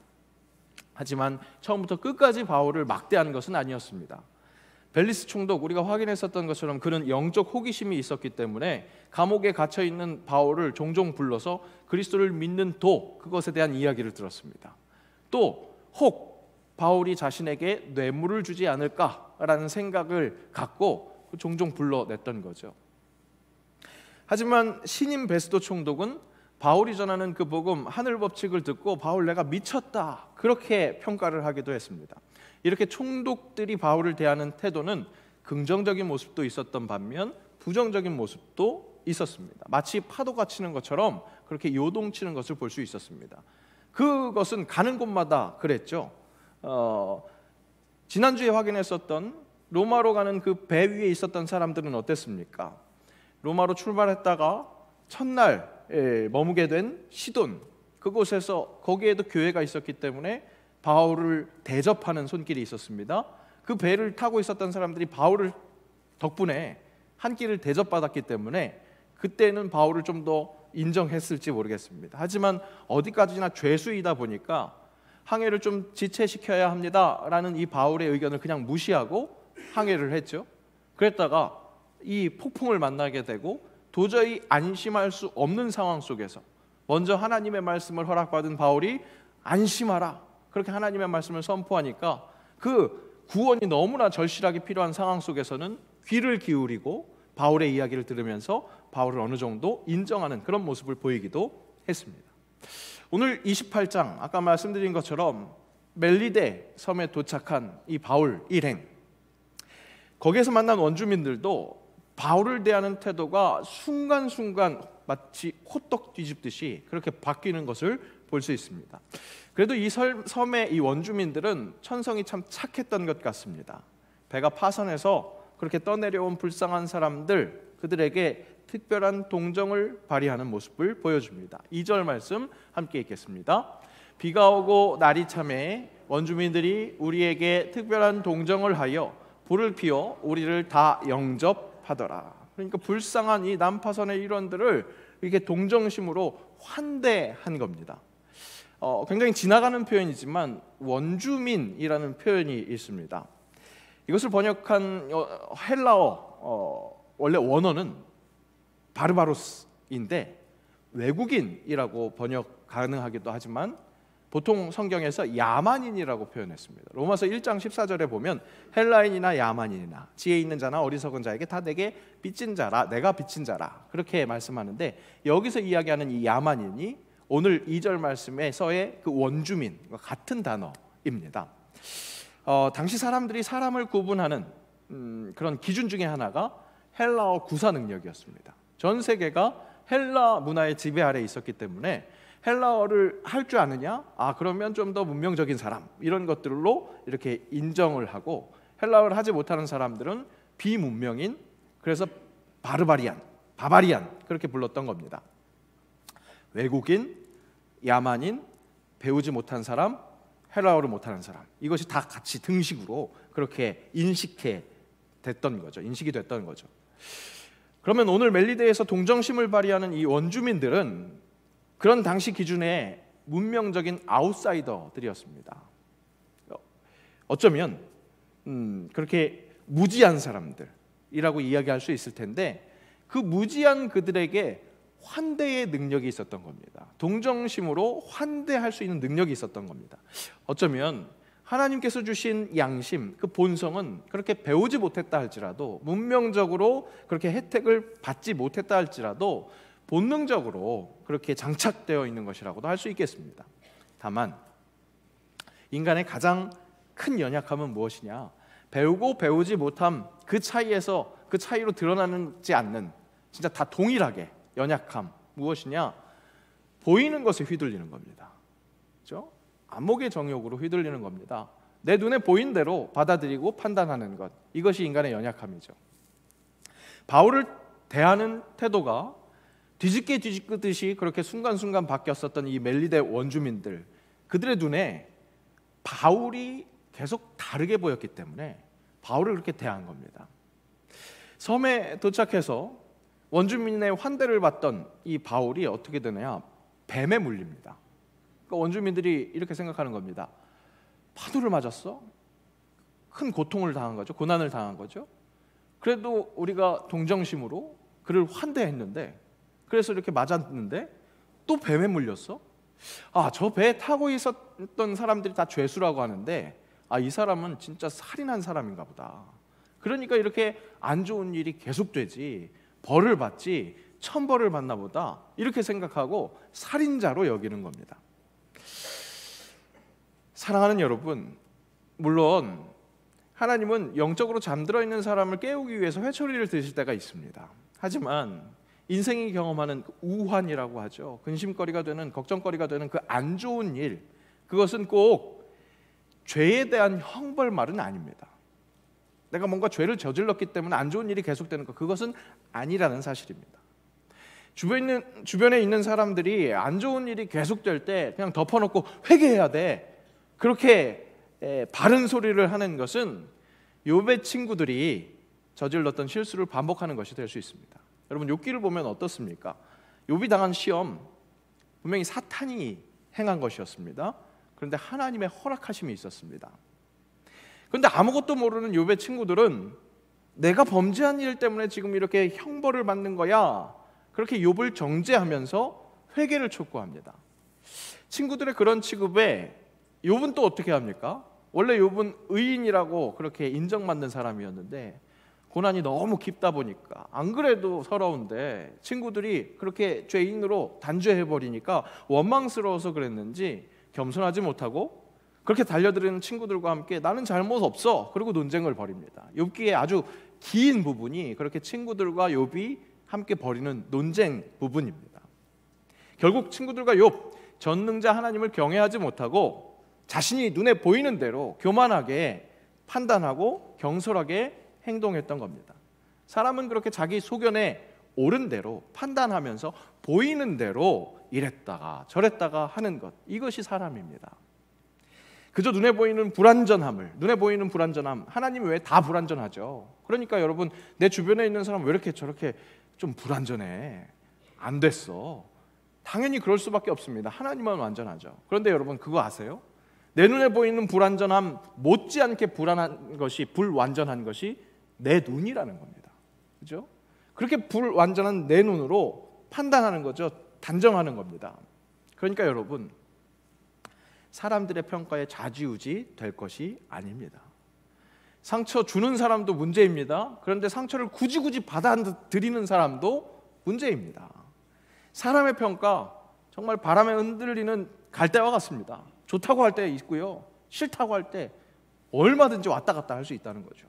하지만 처음부터 끝까지 바울을 막대한 것은 아니었습니다. 벨리스 총독, 우리가 확인했었던 것처럼 그는 영적 호기심이 있었기 때문에 감옥에 갇혀있는 바울을 종종 불러서 그리스도를 믿는 그것에 대한 이야기를 들었습니다. 또 혹 바울이 자신에게 뇌물을 주지 않을까라는 생각을 갖고 종종 불러냈던 거죠. 하지만 신임 베스도 총독은 바울이 전하는 그 복음, 하늘 법칙을 듣고 바울 내가 미쳤다 그렇게 평가를 하기도 했습니다. 이렇게 총독들이 바울을 대하는 태도는 긍정적인 모습도 있었던 반면 부정적인 모습도 있었습니다. 마치 파도가 치는 것처럼 그렇게 요동치는 것을 볼 수 있었습니다. 그것은 가는 곳마다 그랬죠. 지난주에 확인했었던 로마로 가는 그 배 위에 있었던 사람들은 어땠습니까? 로마로 출발했다가 첫날 머무게 된 시돈, 그곳에서 거기에도 교회가 있었기 때문에 바울을 대접하는 손길이 있었습니다. 그 배를 타고 있었던 사람들이 바울을 덕분에 한 끼를 대접받았기 때문에 그때는 바울을 좀 더 인정했을지 모르겠습니다. 하지만 어디까지나 죄수이다 보니까 항해를 좀 지체시켜야 합니다라는 이 바울의 의견을 그냥 무시하고 항해를 했죠. 그랬다가 이 폭풍을 만나게 되고 도저히 안심할 수 없는 상황 속에서 먼저 하나님의 말씀을 허락받은 바울이 안심하라 그렇게 하나님의 말씀을 선포하니까 그 구원이 너무나 절실하게 필요한 상황 속에서는 귀를 기울이고 바울의 이야기를 들으면서 바울을 어느 정도 인정하는 그런 모습을 보이기도 했습니다. 오늘 28장 아까 말씀드린 것처럼 멜리데 섬에 도착한 이 바울 일행, 거기에서 만난 원주민들도 바울을 대하는 태도가 순간순간 마치 호떡 뒤집듯이 그렇게 바뀌는 것을 볼 수 있습니다. 그래도 이 섬의 이 원주민들은 천성이 참 착했던 것 같습니다. 배가 파선해서 그렇게 떠내려온 불쌍한 사람들, 그들에게 특별한 동정을 발휘하는 모습을 보여줍니다. 2절 말씀 함께 읽겠습니다. 비가 오고 날이 참해 원주민들이 우리에게 특별한 동정을 하여 불을 피워 우리를 다 영접하더라. 그러니까 불쌍한 이 남파선의 일원들을 이렇게 동정심으로 환대한 겁니다. 굉장히 지나가는 표현이지만 원주민이라는 표현이 있습니다. 이것을 번역한 헬라어 원래 원어는 바르바로스인데 외국인이라고 번역 가능하기도 하지만 보통 성경에서 야만인이라고 표현했습니다. 로마서 1장 14절에 보면 헬라인이나 야만인이나 지혜 있는 자나 어리석은 자에게 다 내게 빚진 자라, 내가 빚진 자라 그렇게 말씀하는데, 여기서 이야기하는 이 야만인이 오늘 2절 말씀에서의 그 원주민과 같은 단어입니다. 당시 사람들이 사람을 구분하는 그런 기준 중에 하나가 헬라어 구사 능력이었습니다. 전 세계가 헬라 문화의 지배 아래 있었기 때문에 헬라어를 할 줄 아느냐? 그러면 좀 더 문명적인 사람, 이런 것들로 이렇게 인정을 하고, 헬라어를 하지 못하는 사람들은 비문명인, 그래서 바바리안 그렇게 불렀던 겁니다. 외국인, 야만인, 배우지 못한 사람, 헬라어를 못하는 사람, 이것이 다 같이 등식으로 그렇게 인식이 됐던 거죠. 그러면 오늘 멜리데에서 동정심을 발휘하는 이 원주민들은 그런 당시 기준의 문명적인 아웃사이더들이었습니다. 어쩌면 그렇게 무지한 사람들이라고 이야기할 수 있을 텐데, 그 무지한 그들에게 환대의 능력이 있었던 겁니다. 동정심으로 환대할 수 있는 능력이 있었던 겁니다. 어쩌면 하나님께서 주신 양심, 그 본성은 그렇게 배우지 못했다 할지라도, 문명적으로 그렇게 혜택을 받지 못했다 할지라도 본능적으로 그렇게 장착되어 있는 것이라고도 할 수 있겠습니다. 다만 인간의 가장 큰 연약함은 무엇이냐? 배우고 배우지 못함, 그 차이에서, 그 차이로 드러나지 않는, 진짜 다 동일하게 연약함 무엇이냐? 보이는 것에 휘둘리는 겁니다. 그렇죠? 안목의 정욕으로 휘둘리는 겁니다. 내 눈에 보이는 대로 받아들이고 판단하는 것, 이것이 인간의 연약함이죠. 바울을 대하는 태도가 뒤집게 뒤집듯이 그렇게 순간순간 바뀌었었던 이 멜리데 원주민들, 그들의 눈에 바울이 계속 다르게 보였기 때문에 바울을 그렇게 대한 겁니다. 섬에 도착해서 원주민의 환대를 받던 이 바울이 어떻게 되느냐? 뱀에 물립니다. 그러니까 원주민들이 이렇게 생각하는 겁니다. 파도를 맞았어? 큰 고통을 당한 거죠. 고난을 당한 거죠. 그래도 우리가 동정심으로 그를 환대했는데, 그래서 이렇게 맞았는데 또 뱀에 물렸어? 저 배에 타고 있었던 사람들이 다 죄수라고 하는데, 이 사람은 진짜 살인한 사람인가 보다. 그러니까 이렇게 안 좋은 일이 계속되지, 벌을 받지, 천벌을 받나 보다, 이렇게 생각하고 살인자로 여기는 겁니다. 사랑하는 여러분, 물론 하나님은 영적으로 잠들어 있는 사람을 깨우기 위해서 회초리를 드실 때가 있습니다. 하지만 인생이 경험하는 우환이라고 하죠. 근심거리가 되는, 걱정거리가 되는 그 안 좋은 일, 그것은 꼭 죄에 대한 형벌말은 아닙니다. 내가 뭔가 죄를 때문에 안 좋은 일이 계속되는 것, 그것은 아니라는 사실입니다. 주변에 있는 사람들이 안 좋은 일이 계속될 때 그냥 덮어놓고 회개해야 돼, 그렇게 바른 소리를 하는 것은 욥의 친구들이 저질렀던 실수를 반복하는 것이 될 수 있습니다. 여러분, 욥기를 보면 어떻습니까? 욥이 당한 시험, 분명히 사탄이 행한 것이었습니다. 그런데 하나님의 허락하심이 있었습니다. 그런데 아무것도 모르는 욥의 친구들은 내가 범죄한 일 때문에 지금 이렇게 형벌을 받는 거야, 그렇게 욥을 정죄하면서 회개를 촉구합니다. 친구들의 그런 취급에 욥은 또 어떻게 합니까? 원래 욥은 의인이라고 그렇게 인정받는 사람이었는데 고난이 너무 깊다 보니까, 안 그래도 서러운데 친구들이 그렇게 죄인으로 단죄해버리니까 원망스러워서 그랬는지 겸손하지 못하고 그렇게 달려드는 친구들과 함께 나는 잘못 없어, 그리고 논쟁을 벌입니다. 욥기의 아주 긴 부분이 그렇게 친구들과 욥이 함께 벌이는 논쟁 부분입니다. 결국 친구들과 욥, 전능자 하나님을 경외하지 못하고 자신이 눈에 보이는 대로 교만하게 판단하고 경솔하게 행동했던 겁니다. 사람은 그렇게 자기 소견에 옳은 대로 판단하면서 보이는 대로 이랬다가 저랬다가 하는 것, 이것이 사람입니다. 그저 눈에 보이는 불완전함, 하나님이 왜 다 불완전하죠? 그러니까 여러분, 내 주변에 있는 사람 왜 이렇게 저렇게 좀 불완전해? 안 됐어. 당연히 그럴 수밖에 없습니다. 하나님은 완전하죠. 그런데 여러분, 그거 아세요? 내 눈에 보이는 불완전함 못지않게 불완전한 것이 내 눈이라는 겁니다. 그죠? 그렇게 불완전한 내 눈으로 판단하는 거죠. 단정하는 겁니다. 그러니까 여러분, 사람들의 평가에 좌지우지 될 것이 아닙니다. 상처 주는 사람도 문제입니다. 그런데 상처를 굳이 받아들이는 사람도 문제입니다. 사람의 평가, 정말 바람에 흔들리는 갈대와 같습니다. 좋다고 할 때 있고요, 싫다고 할 때 얼마든지 왔다 갔다 할 수 있다는 거죠.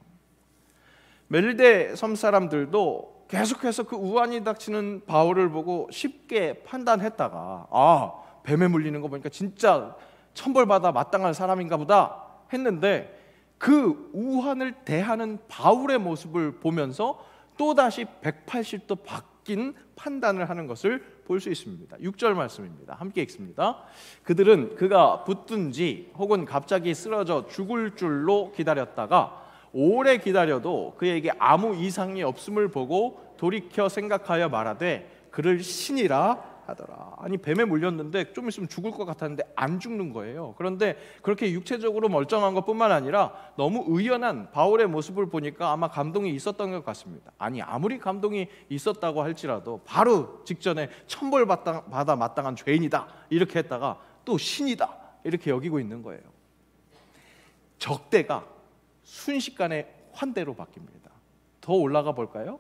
멜리데 섬 사람들도 계속해서 그 우환이 닥치는 바울을 보고 쉽게 판단했다가 뱀에 물리는 거 보니까 진짜 천벌받아 마땅할 사람인가 보다 했는데, 그 우환을 대하는 바울의 모습을 보면서 또다시 180도 바뀐 판단을 하는 것을 볼 수 있습니다. 6절 말씀입니다. 함께 읽습니다. 그들은 그가 붙든지 혹은 갑자기 쓰러져 죽을 줄로 기다렸다가 오래 기다려도 그에게 아무 이상이 없음을 보고 돌이켜 생각하여 말하되 그를 신이라 하더라. 아니 뱀에 물렸는데 좀 있으면 죽을 것 같았는데 안 죽는 거예요. 그런데 그렇게 육체적으로 멀쩡한 것뿐만 아니라 너무 의연한 바울의 모습을 보니까 아마 감동이 있었던 것 같습니다. 아니 아무리 감동이 있었다고 할지라도 바로 직전에 천벌받아 마땅한 죄인이다 이렇게 했다가 또 신이다 이렇게 여기고 있는 거예요. 적대가 순식간에 환대로 바뀝니다. 더 올라가 볼까요?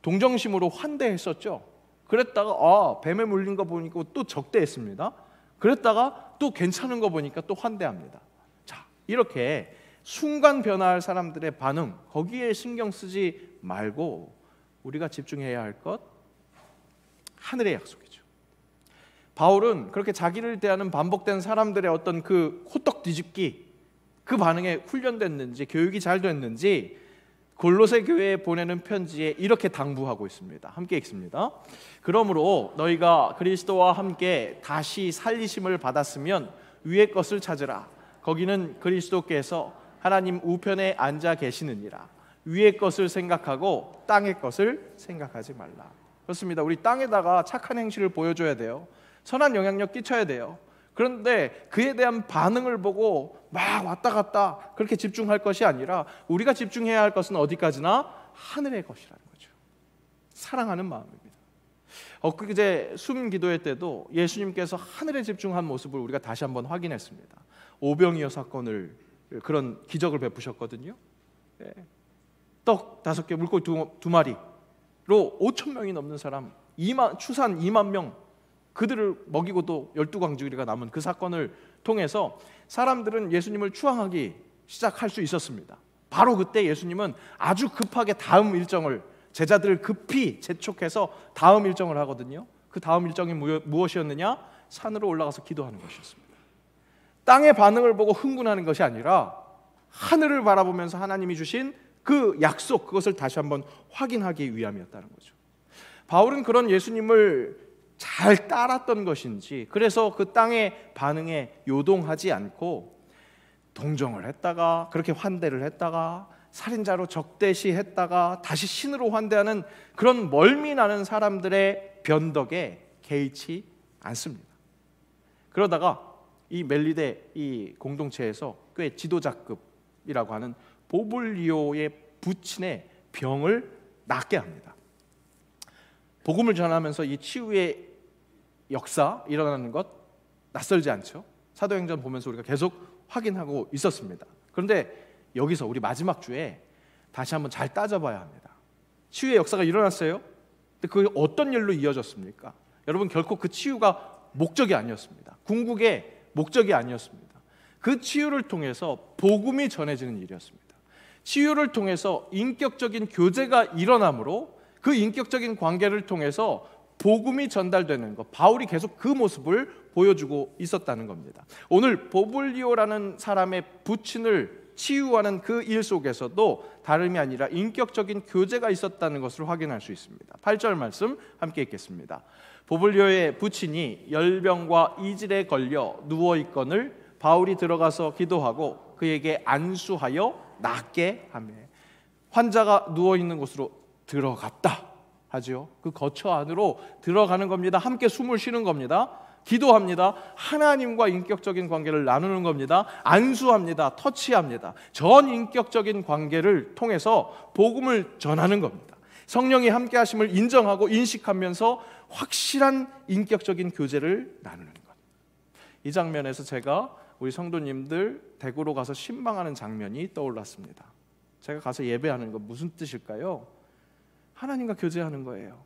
동정심으로 환대했었죠. 그랬다가 뱀에 물린 거 보니까 또 적대했습니다. 그랬다가 또 괜찮은 거 보니까 또 환대합니다. 자, 이렇게 순간 변화할 사람들의 반응, 거기에 신경 쓰지 말고 우리가 집중해야 할 것, 하늘의 약속이죠. 바울은 그렇게 자기를 대하는 반복된 사람들의 어떤 그 호떡 뒤집기, 그 반응에 훈련됐는지 교육이 잘 됐는지 골로새 교회에 보내는 편지에 이렇게 당부하고 있습니다. 함께 읽습니다. 그러므로 너희가 그리스도와 함께 다시 살리심을 받았으면 위의 것을 찾으라. 거기는 그리스도께서 하나님 우편에 앉아 계시느니라. 위의 것을 생각하고 땅의 것을 생각하지 말라. 그렇습니다. 우리 땅에다가 착한 행실을 보여줘야 돼요. 선한 영향력 끼쳐야 돼요. 그런데 그에 대한 반응을 보고 막 왔다 갔다 그렇게 집중할 것이 아니라 우리가 집중해야 할 것은 어디까지나 하늘의 것이라는 거죠. 사랑하는 마음입니다. 엊그제 숨 기도회 때도 예수님께서 하늘에 집중한 모습을 우리가 다시 한번 확인했습니다. 오병이어 사건을 그런 기적을 베푸셨거든요. 네. 떡 5개 물고기 2마리로 5,000명이 넘는 사람, 추산 2만 명 그들을 먹이고도 12광주리가 남은 그 사건을 통해서 사람들은 예수님을 추앙하기 시작할 수 있었습니다. 바로 그때 예수님은 아주 급하게 다음 일정을, 제자들을 급히 재촉해서 다음 일정을 하거든요. 그 다음 일정이 무엇이었느냐? 산으로 올라가서 기도하는 것이었습니다. 땅의 반응을 보고 흥분하는 것이 아니라 하늘을 바라보면서 하나님이 주신 그 약속, 그것을 다시 한번 확인하기 위함이었다는 거죠. 바울은 그런 예수님을 잘 따랐던 것인지, 그래서 그 땅의 반응에 요동하지 않고 동정을 했다가 그렇게 환대를 했다가 살인자로 적대시했다가 다시 신으로 환대하는 그런 멀미나는 사람들의 변덕에 개의치 않습니다. 그러다가 이 멜리데 이 공동체에서 꽤 지도자급이라고 하는 보블리오의 부친의 병을 낫게 합니다. 복음을 전하면서 이 치유의 역사 일어나는 것 낯설지 않죠? 사도행전 보면서 우리가 계속 확인하고 있었습니다. 그런데 여기서 우리 마지막 주에 다시 한번 잘 따져봐야 합니다. 치유의 역사가 일어났어요. 근데 그게 어떤 일로 이어졌습니까? 여러분, 결코 그 치유가 목적이 아니었습니다. 궁극의 목적이 아니었습니다. 그 치유를 통해서 복음이 전해지는 일이었습니다. 치유를 통해서 인격적인 교제가 일어나므로 그 인격적인 관계를 통해서 복음이 전달되는 것, 바울이 계속 그 모습을 보여주고 있었다는 겁니다. 오늘 보블리오라는 사람의 부친을 치유하는 그 일 속에서도 다름이 아니라 인격적인 교제가 있었다는 것을 확인할 수 있습니다. 8절 말씀 함께 읽겠습니다. 보블리오의 부친이 열병과 이질에 걸려 누워있거늘 바울이 들어가서 기도하고 그에게 안수하여 낫게 하며, 환자가 누워있는 곳으로 들어갔다 하죠. 그 거처 안으로 들어가는 겁니다. 함께 숨을 쉬는 겁니다. 기도합니다. 하나님과 인격적인 관계를 나누는 겁니다. 안수합니다. 터치합니다. 전 인격적인 관계를 통해서 복음을 전하는 겁니다. 성령이 함께 하심을 인정하고 인식하면서 확실한 인격적인 교제를 나누는 것. 이 장면에서 제가 우리 성도님들 대구로 가서 신방하는 장면이 떠올랐습니다. 제가 가서 예배하는 건 무슨 뜻일까요? 하나님과 교제하는 거예요.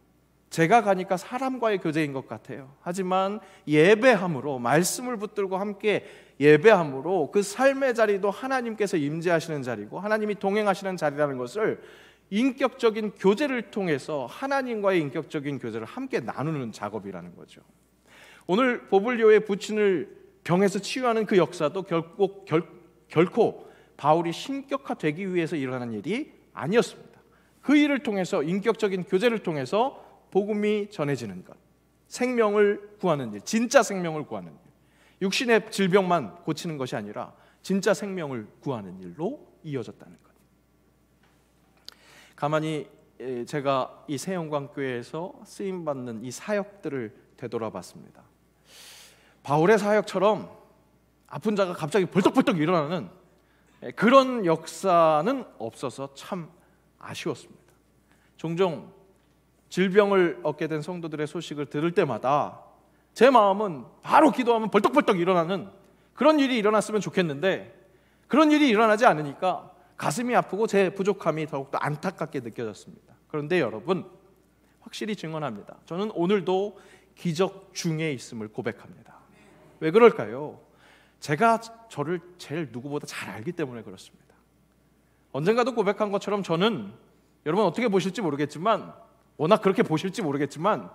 제가 가니까 사람과의 교제인 것 같아요. 하지만 예배함으로, 말씀을 붙들고 함께 예배함으로 그 삶의 자리도 하나님께서 임재하시는 자리고 하나님이 동행하시는 자리라는 것을 인격적인 교제를 통해서 하나님과의 인격적인 교제를 함께 나누는 작업이라는 거죠. 오늘 보블리오의 부친을 병에서 치유하는 그 역사도 결코 바울이 신격화되기 위해서 일어난 일이 아니었습니다. 그 일을 통해서, 인격적인 교제를 통해서 복음이 전해지는 것, 생명을 구하는 일, 진짜 생명을 구하는 일, 육신의 질병만 고치는 것이 아니라 진짜 생명을 구하는 일로 이어졌다는 것. 가만히 제가 이 새영광교회에서 쓰임받는 이 사역들을 되돌아봤습니다. 바울의 사역처럼 아픈 자가 갑자기 벌떡벌떡 일어나는 그런 역사는 없어서 참 아쉬웠습니다. 종종 질병을 얻게 된 성도들의 소식을 들을 때마다 제 마음은 바로 기도하면 벌떡벌떡 일어나는 그런 일이 일어났으면 좋겠는데 그런 일이 일어나지 않으니까 가슴이 아프고 제 부족함이 더욱더 안타깝게 느껴졌습니다. 그런데 여러분, 확실히 증언합니다. 저는 오늘도 기적 중에 있음을 고백합니다. 왜 그럴까요? 제가 저를 제일 누구보다 잘 알기 때문에 그렇습니다. 언젠가도 고백한 것처럼 저는 여러분 어떻게 보실지 모르겠지만, 워낙 그렇게 보실지 모르겠지만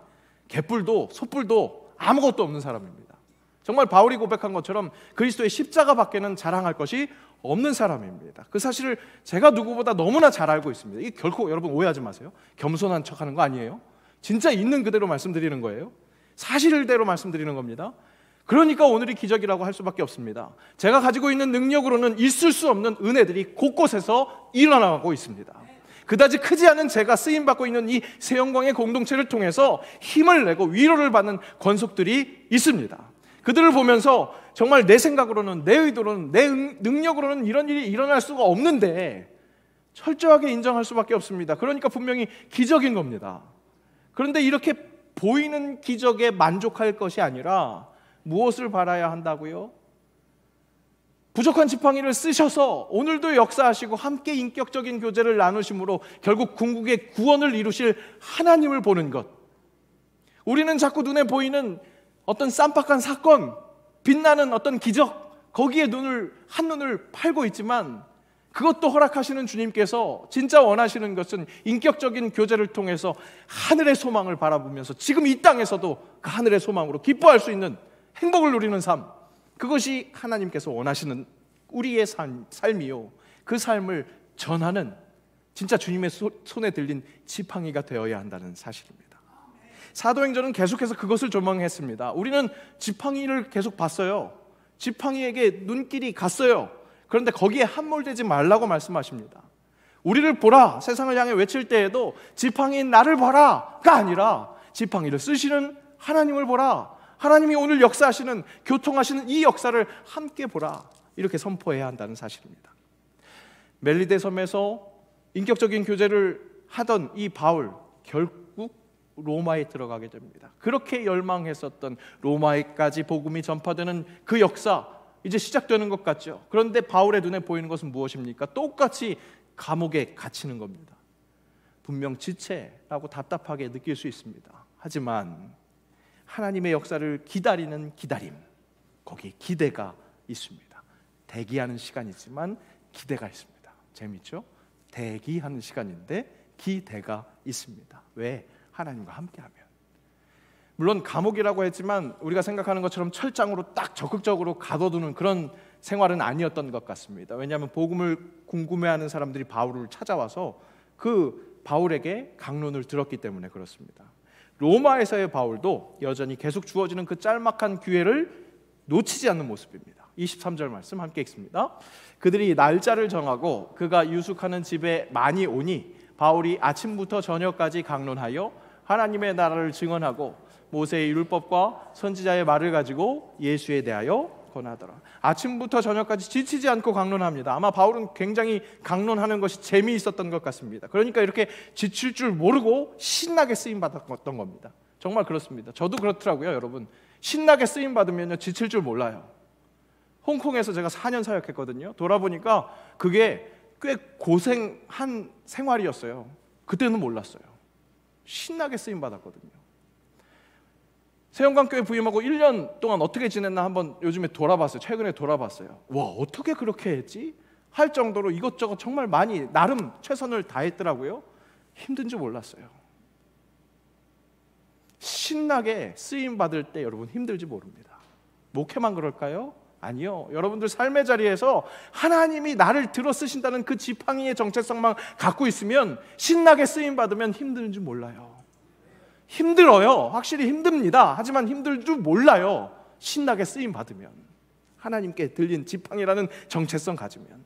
개뿔도 솥불도 아무것도 없는 사람입니다. 정말 바울이 고백한 것처럼 그리스도의 십자가 밖에는 자랑할 것이 없는 사람입니다. 그 사실을 제가 누구보다 너무나 잘 알고 있습니다. 이게 결코 여러분 오해하지 마세요. 겸손한 척하는 거 아니에요. 진짜 있는 그대로 말씀드리는 거예요. 사실대로 말씀드리는 겁니다. 그러니까 오늘이 기적이라고 할 수밖에 없습니다. 제가 가지고 있는 능력으로는 있을 수 없는 은혜들이 곳곳에서 일어나고 있습니다. 그다지 크지 않은 제가 쓰임받고 있는 이 새영광의 공동체를 통해서 힘을 내고 위로를 받는 권속들이 있습니다. 그들을 보면서 정말 내 생각으로는, 내 의도로는, 내 능력으로는 이런 일이 일어날 수가 없는데 철저하게 인정할 수밖에 없습니다. 그러니까 분명히 기적인 겁니다. 그런데 이렇게 보이는 기적에 만족할 것이 아니라 무엇을 바라야 한다고요? 부족한 지팡이를 쓰셔서 오늘도 역사하시고 함께 인격적인 교제를 나누심으로 결국 궁극의 구원을 이루실 하나님을 보는 것. 우리는 자꾸 눈에 보이는 어떤 쌈박한 사건, 빛나는 어떤 기적, 거기에 한눈을 팔고 있지만 그것도 허락하시는 주님께서 진짜 원하시는 것은 인격적인 교제를 통해서 하늘의 소망을 바라보면서 지금 이 땅에서도 그 하늘의 소망으로 기뻐할 수 있는 행복을 누리는 삶, 그것이 하나님께서 원하시는 우리의 삶이요, 그 삶을 전하는 진짜 주님의 손에 들린 지팡이가 되어야 한다는 사실입니다. 사도행전은 계속해서 그것을 조망했습니다. 우리는 지팡이를 계속 봤어요. 지팡이에게 눈길이 갔어요. 그런데 거기에 함몰되지 말라고 말씀하십니다. 우리를 보라, 세상을 향해 외칠 때에도 지팡이인 나를 보라가 아니라 지팡이를 쓰시는 하나님을 보라, 하나님이 오늘 역사하시는, 교통하시는 이 역사를 함께 보라, 이렇게 선포해야 한다는 사실입니다. 멜리데 섬에서 인격적인 교제를 하던 이 바울, 결국 로마에 들어가게 됩니다. 그렇게 열망했었던 로마에까지 복음이 전파되는 그 역사, 이제 시작되는 것 같죠. 그런데 바울의 눈에 보이는 것은 무엇입니까? 똑같이 감옥에 갇히는 겁니다. 분명 지체라고 답답하게 느낄 수 있습니다. 하지만 하나님의 역사를 기다리는 기다림, 거기에 기대가 있습니다. 대기하는 시간이지만 기대가 있습니다. 재밌죠? 대기하는 시간인데 기대가 있습니다. 왜? 하나님과 함께하면. 물론 감옥이라고 했지만 우리가 생각하는 것처럼 철장으로 딱 적극적으로 가둬두는 그런 생활은 아니었던 것 같습니다. 왜냐하면 복음을 궁금해하는 사람들이 바울을 찾아와서 그 바울에게 강론을 들었기 때문에 그렇습니다. 로마에서의 바울도 여전히 계속 주어지는 그 짤막한 기회를 놓치지 않는 모습입니다. 23절 말씀 함께 읽습니다. 그들이 날짜를 정하고 그가 유숙하는 집에 많이 오니 바울이 아침부터 저녁까지 강론하여 하나님의 나라를 증언하고 모세의 율법과 선지자의 말을 가지고 예수에 대하여 권하더라. 아침부터 저녁까지 지치지 않고 강론합니다. 아마 바울은 굉장히 강론하는 것이 재미있었던 것 같습니다. 그러니까 이렇게 지칠 줄 모르고 신나게 쓰임받았던 겁니다. 정말 그렇습니다. 저도 그렇더라고요. 여러분, 신나게 쓰임받으면 지칠 줄 몰라요. 홍콩에서 제가 4년 사역했거든요. 돌아보니까 그게 꽤 고생한 생활이었어요. 그때는 몰랐어요. 신나게 쓰임받았거든요. 새영광교회 부임하고 1년 동안 어떻게 지냈나 한번 요즘에 돌아봤어요. 최근에 돌아봤어요. 와, 어떻게 그렇게 했지? 할 정도로 이것저것 정말 많이 나름 최선을 다했더라고요. 힘든 줄 몰랐어요. 신나게 쓰임받을 때 여러분 힘들지 모릅니다. 목회만 그럴까요? 아니요. 여러분들 삶의 자리에서 하나님이 나를 들어 쓰신다는 그 지팡이의 정체성만 갖고 있으면 신나게 쓰임받으면 힘든 줄 몰라요. 힘들어요. 확실히 힘듭니다. 하지만 힘들 줄 몰라요. 신나게 쓰임받으면, 하나님께 들린 지팡이라는 정체성 가지면.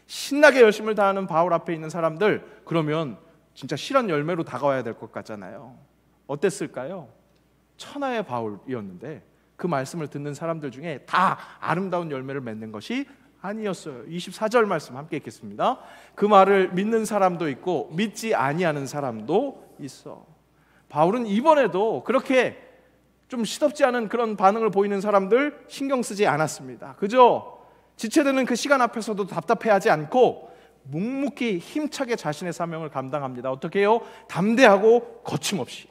신나게 열심을 다하는 바울 앞에 있는 사람들, 그러면 진짜 실한 열매로 다가와야 될 것 같잖아요. 어땠을까요? 천하의 바울이었는데 그 말씀을 듣는 사람들 중에 다 아름다운 열매를 맺는 것이 아니었어요. 24절 말씀 함께 읽겠습니다. 그 말을 믿는 사람도 있고 믿지 아니하는 사람도 있어. 바울은 이번에도 그렇게 좀 시덥지 않은 그런 반응을 보이는 사람들 신경 쓰지 않았습니다. 그저 지체되는 그 시간 앞에서도 답답해하지 않고 묵묵히 힘차게 자신의 사명을 감당합니다. 어떻게 해요? 담대하고 거침없이.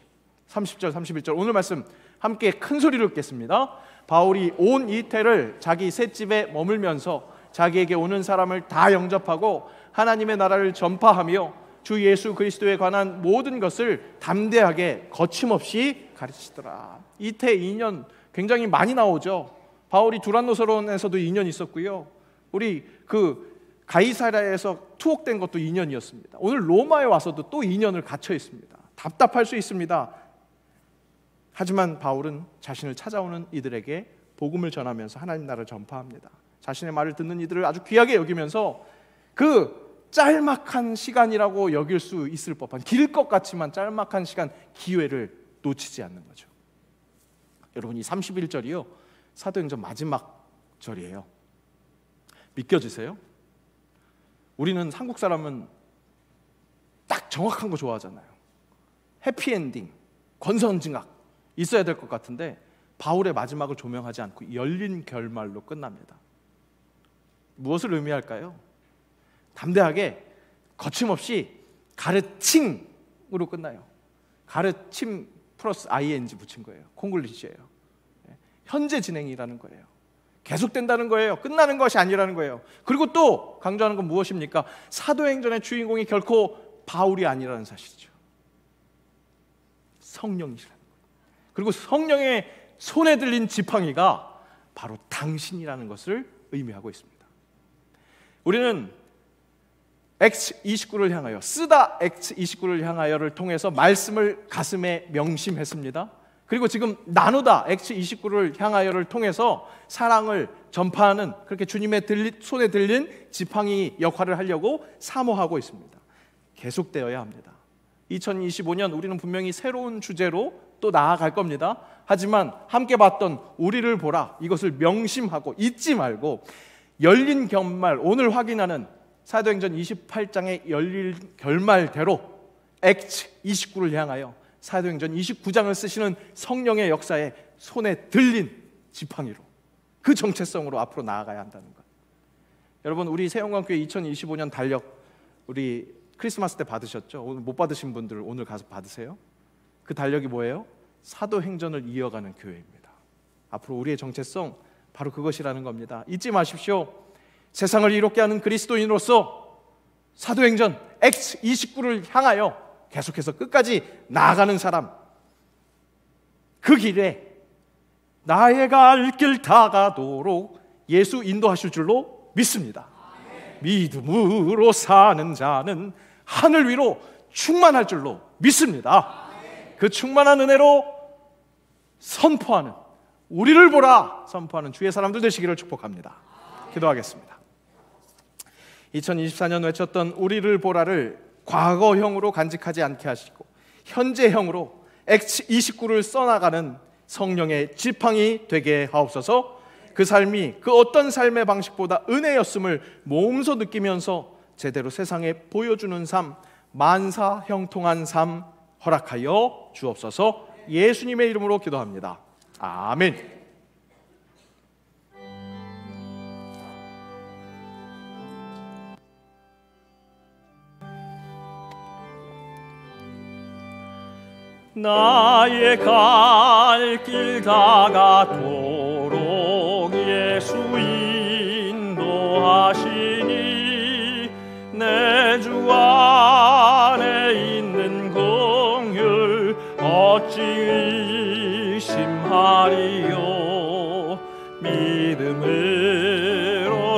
30절 31절 오늘 말씀 함께 큰 소리로 읽겠습니다. 바울이 온 이태를 자기 셋집에 머물면서 자기에게 오는 사람을 다 영접하고 하나님의 나라를 전파하며 주 예수 그리스도에 관한 모든 것을 담대하게 거침없이 가르치더라. 이태 2년 굉장히 많이 나오죠. 바울이 두란노서론에서도 2년 있었고요. 우리 그 가이사랴에서 투옥된 것도 2년이었습니다. 오늘 로마에 와서도 또 2년을 갇혀 있습니다. 답답할 수 있습니다. 하지만 바울은 자신을 찾아오는 이들에게 복음을 전하면서 하나님 나라를 전파합니다. 자신의 말을 듣는 이들을 아주 귀하게 여기면서 그 짤막한 시간이라고 여길 수 있을 법한 길 것 같지만 짤막한 시간, 기회를 놓치지 않는 거죠. 여러분, 이 31절이요 사도행전 마지막 절이에요. 믿겨지세요? 우리는 한국 사람은 딱 정확한 거 좋아하잖아요. 해피엔딩, 권선징악 있어야 될 것 같은데 바울의 마지막을 조명하지 않고 열린 결말로 끝납니다. 무엇을 의미할까요? 담대하게 거침없이 가르침으로 끝나요. 가르침 플러스 ing 붙인 거예요. 콩글리시예요. 현재 진행이라는 거예요. 계속된다는 거예요. 끝나는 것이 아니라는 거예요. 그리고 또 강조하는 건 무엇입니까? 사도행전의 주인공이 결코 바울이 아니라는 사실이죠. 성령이라는 거예요. 그리고 성령의 손에 들린 지팡이가 바로 당신이라는 것을 의미하고 있습니다. 우리는 X29를 향하여, 쓰다 X29를 향하여를 통해서 말씀을 가슴에 명심했습니다. 그리고 지금 나누다 X29를 향하여를 통해서 사랑을 전파하는, 그렇게 주님의 손에 들린 지팡이 역할을 하려고 사모하고 있습니다. 계속되어야 합니다. 2025년 우리는 분명히 새로운 주제로 또 나아갈 겁니다. 하지만 함께 봤던 우리를 보라, 이것을 명심하고 잊지 말고 열린 결말, 오늘 확인하는 사도행전 28장의 열린 결말대로 X29를 향하여 사도행전 29장을 쓰시는 성령의 역사에 손에 들린 지팡이로, 그 정체성으로 앞으로 나아가야 한다는 것. 여러분, 우리 세영광교회 2025년 달력 우리 크리스마스 때 받으셨죠? 오늘 못 받으신 분들 오늘 가서 받으세요. 그 달력이 뭐예요? 사도행전을 이어가는 교회입니다. 앞으로 우리의 정체성 바로 그것이라는 겁니다. 잊지 마십시오. 세상을 이롭게 하는 그리스도인으로서 사도행전 X29를 향하여 계속해서 끝까지 나아가는 사람, 그 길에 나의 갈 길 다가도록 예수 인도하실 줄로 믿습니다. 믿음으로 사는 자는 하늘 위로 충만할 줄로 믿습니다. 그 충만한 은혜로 선포하는, 우리를 보라 선포하는 주의 사람들 되시기를 축복합니다. 기도하겠습니다. 2024년 외쳤던 우리를 보라를 과거형으로 간직하지 않게 하시고 현재형으로 X29를 써나가는 성령의 지팡이 되게 하옵소서. 그 삶이 그 어떤 삶의 방식보다 은혜였음을 몸소 느끼면서 제대로 세상에 보여주는 삶, 만사 형통한 삶 허락하여 주옵소서. 예수님의 이름으로 기도합니다. 아멘. 나의 갈 길 다가도록 예수 인도하시니 내 주 안에 있는 긍휼 어찌 의심하리요. 믿음으로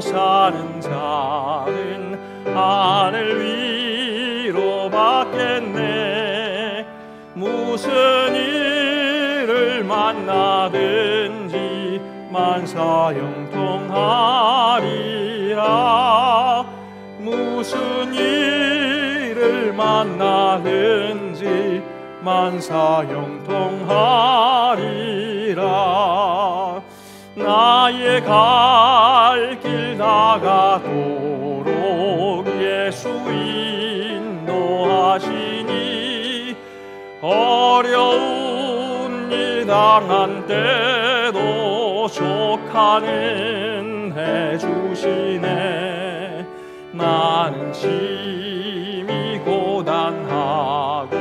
사는 자는 하늘 위로 받겠네. 무슨 일을 만나든지 만사형통하리라. 무슨 일을 어딜 만나든지 만사 형통하리라. 나의 갈 길 다가도록 예수 인도하시니 어려운 일 당한 때도 족하는 해 주시네. 나는 심히 고단하고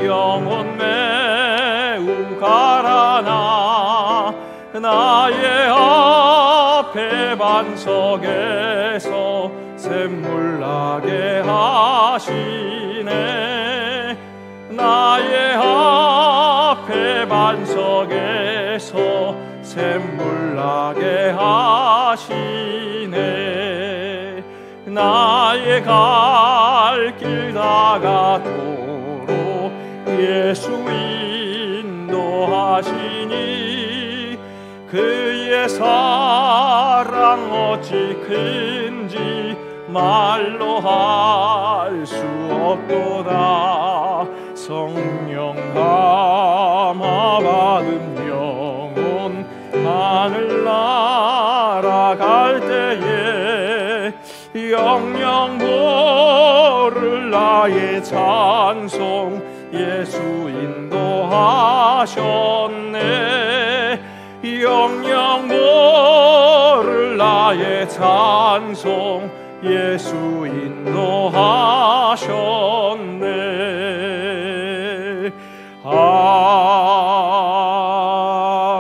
영혼 매우 가라나 나의 앞에 반석에서 샘물 나게 하시네. 나의 앞에 반석에서 샘물 나게 하시네. 나의 갈 길 다가도록 예수 인도하시니 그의 사랑 어찌 큰지 말로 할 수 없도다. 성령 감화 받은 영혼 하늘 날아갈 때에 영영 모를 나의 찬송 예수 인도하셨네. 영영 모를 나의 찬송 예수 인도하셨네.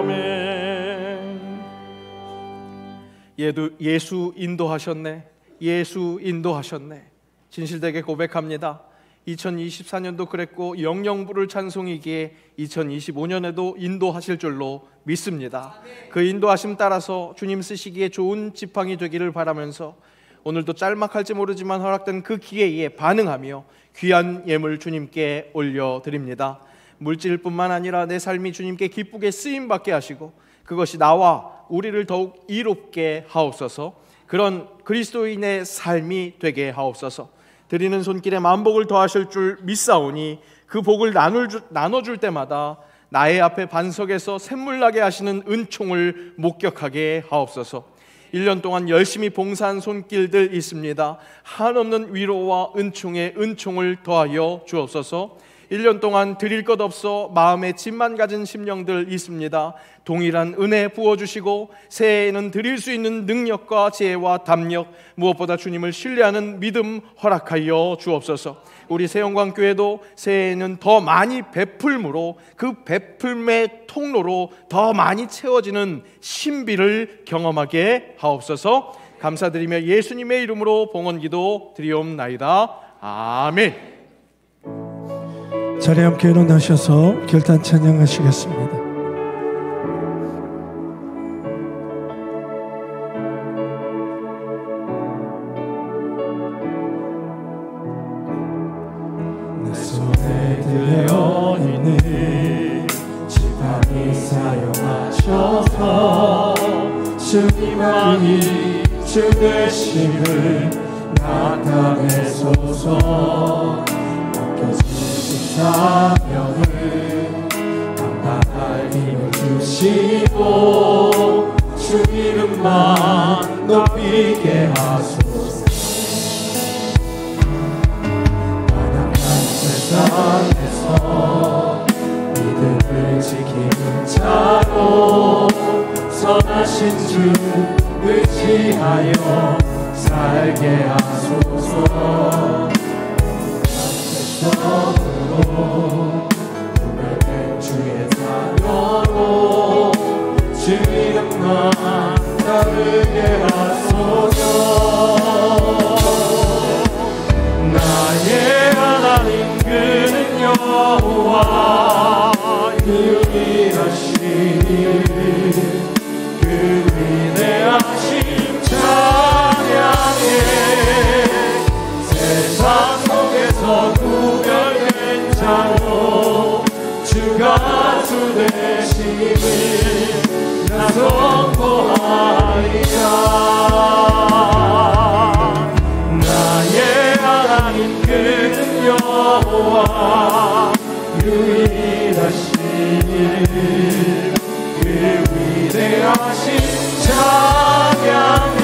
아멘. 예수 인도하셨네. 예수 인도하셨네. 진실되게 고백합니다. 2024년도 그랬고 영영부를 찬송이기에 2025년에도 인도하실 줄로 믿습니다. 그 인도하심 따라서 주님 쓰시기에 좋은 지팡이 되기를 바라면서 오늘도 짤막할지 모르지만 허락된 그 기회에 반응하며 귀한 예물 주님께 올려드립니다. 물질뿐만 아니라 내 삶이 주님께 기쁘게 쓰임받게 하시고 그것이 나와 우리를 더욱 이롭게 하옵소서. 그런 그리스도인의 삶이 되게 하옵소서. 드리는 손길에 만복을 더하실 줄 믿사오니 그 복을 나눠줄 때마다 나의 앞에 반석에서 샘물나게 하시는 은총을 목격하게 하옵소서. 1년 동안 열심히 봉사한 손길들 있습니다. 한없는 위로와 은총을 더하여 주옵소서. 1년 동안 드릴 것 없어 마음에 짐만 가진 심령들 있습니다. 동일한 은혜 부어주시고 새해에는 드릴 수 있는 능력과 지혜와 담력, 무엇보다 주님을 신뢰하는 믿음 허락하여 주옵소서. 우리 새영광교회도 새해에는 더 많이 베풀므로 그 베풀매 통로로 더 많이 채워지는 신비를 경험하게 하옵소서. 감사드리며 예수님의 이름으로 봉헌기도 드리옵나이다. 아멘. 자리에 함께 일어나셔서 결단 찬양하시겠습니다. 내 손에 들려있는 지팡이 사용하셔서 주님만이 주 되심을 나타내소서. 사명을 감당할 힘을 주시고 주 이름만 높이게 하소서. 가난한 세상에서 믿음을 지키는 자로 선하신 주 의지하여 살게 하소서. 구별된 주의 자녀로 주 이름만 따르게 하소서. 나의 하나님 그는 여호와 유일하시니 그 위대하심 찬양해. 세상 속에서 구별된 자로 주가 주 되심을 나 선포하리라. 나의 하나님 그는 창조와 유일하신 이름 그 위대하신 찬양해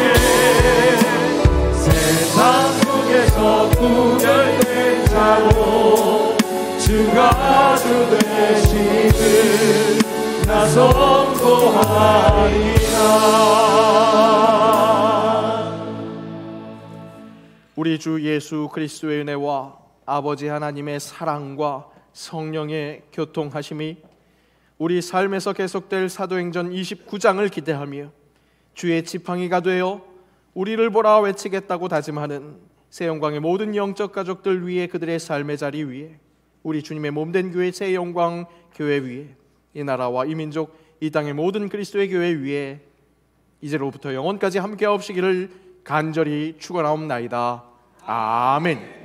세상 속에서 구별된 자로 주가 주 되시는 나 선포하리라. 우리 주 예수 그리스도의 은혜와 아버지 하나님의 사랑과 성령의 교통하심이 우리 삶에서 계속될 사도행전 29장을 기대하며 주의 지팡이가 되어 우리를 보라 외치겠다고 다짐하는 새영광의 모든 영적 가족들 위에, 그들의 삶의 자리 위에, 우리 주님의 몸된 교회 새영광 교회 위에, 이 나라와 이 민족, 이 땅의 모든 그리스도의 교회 위에 이제로부터 영원까지 함께 하옵시기를 간절히 축원하옵나이다. 아멘.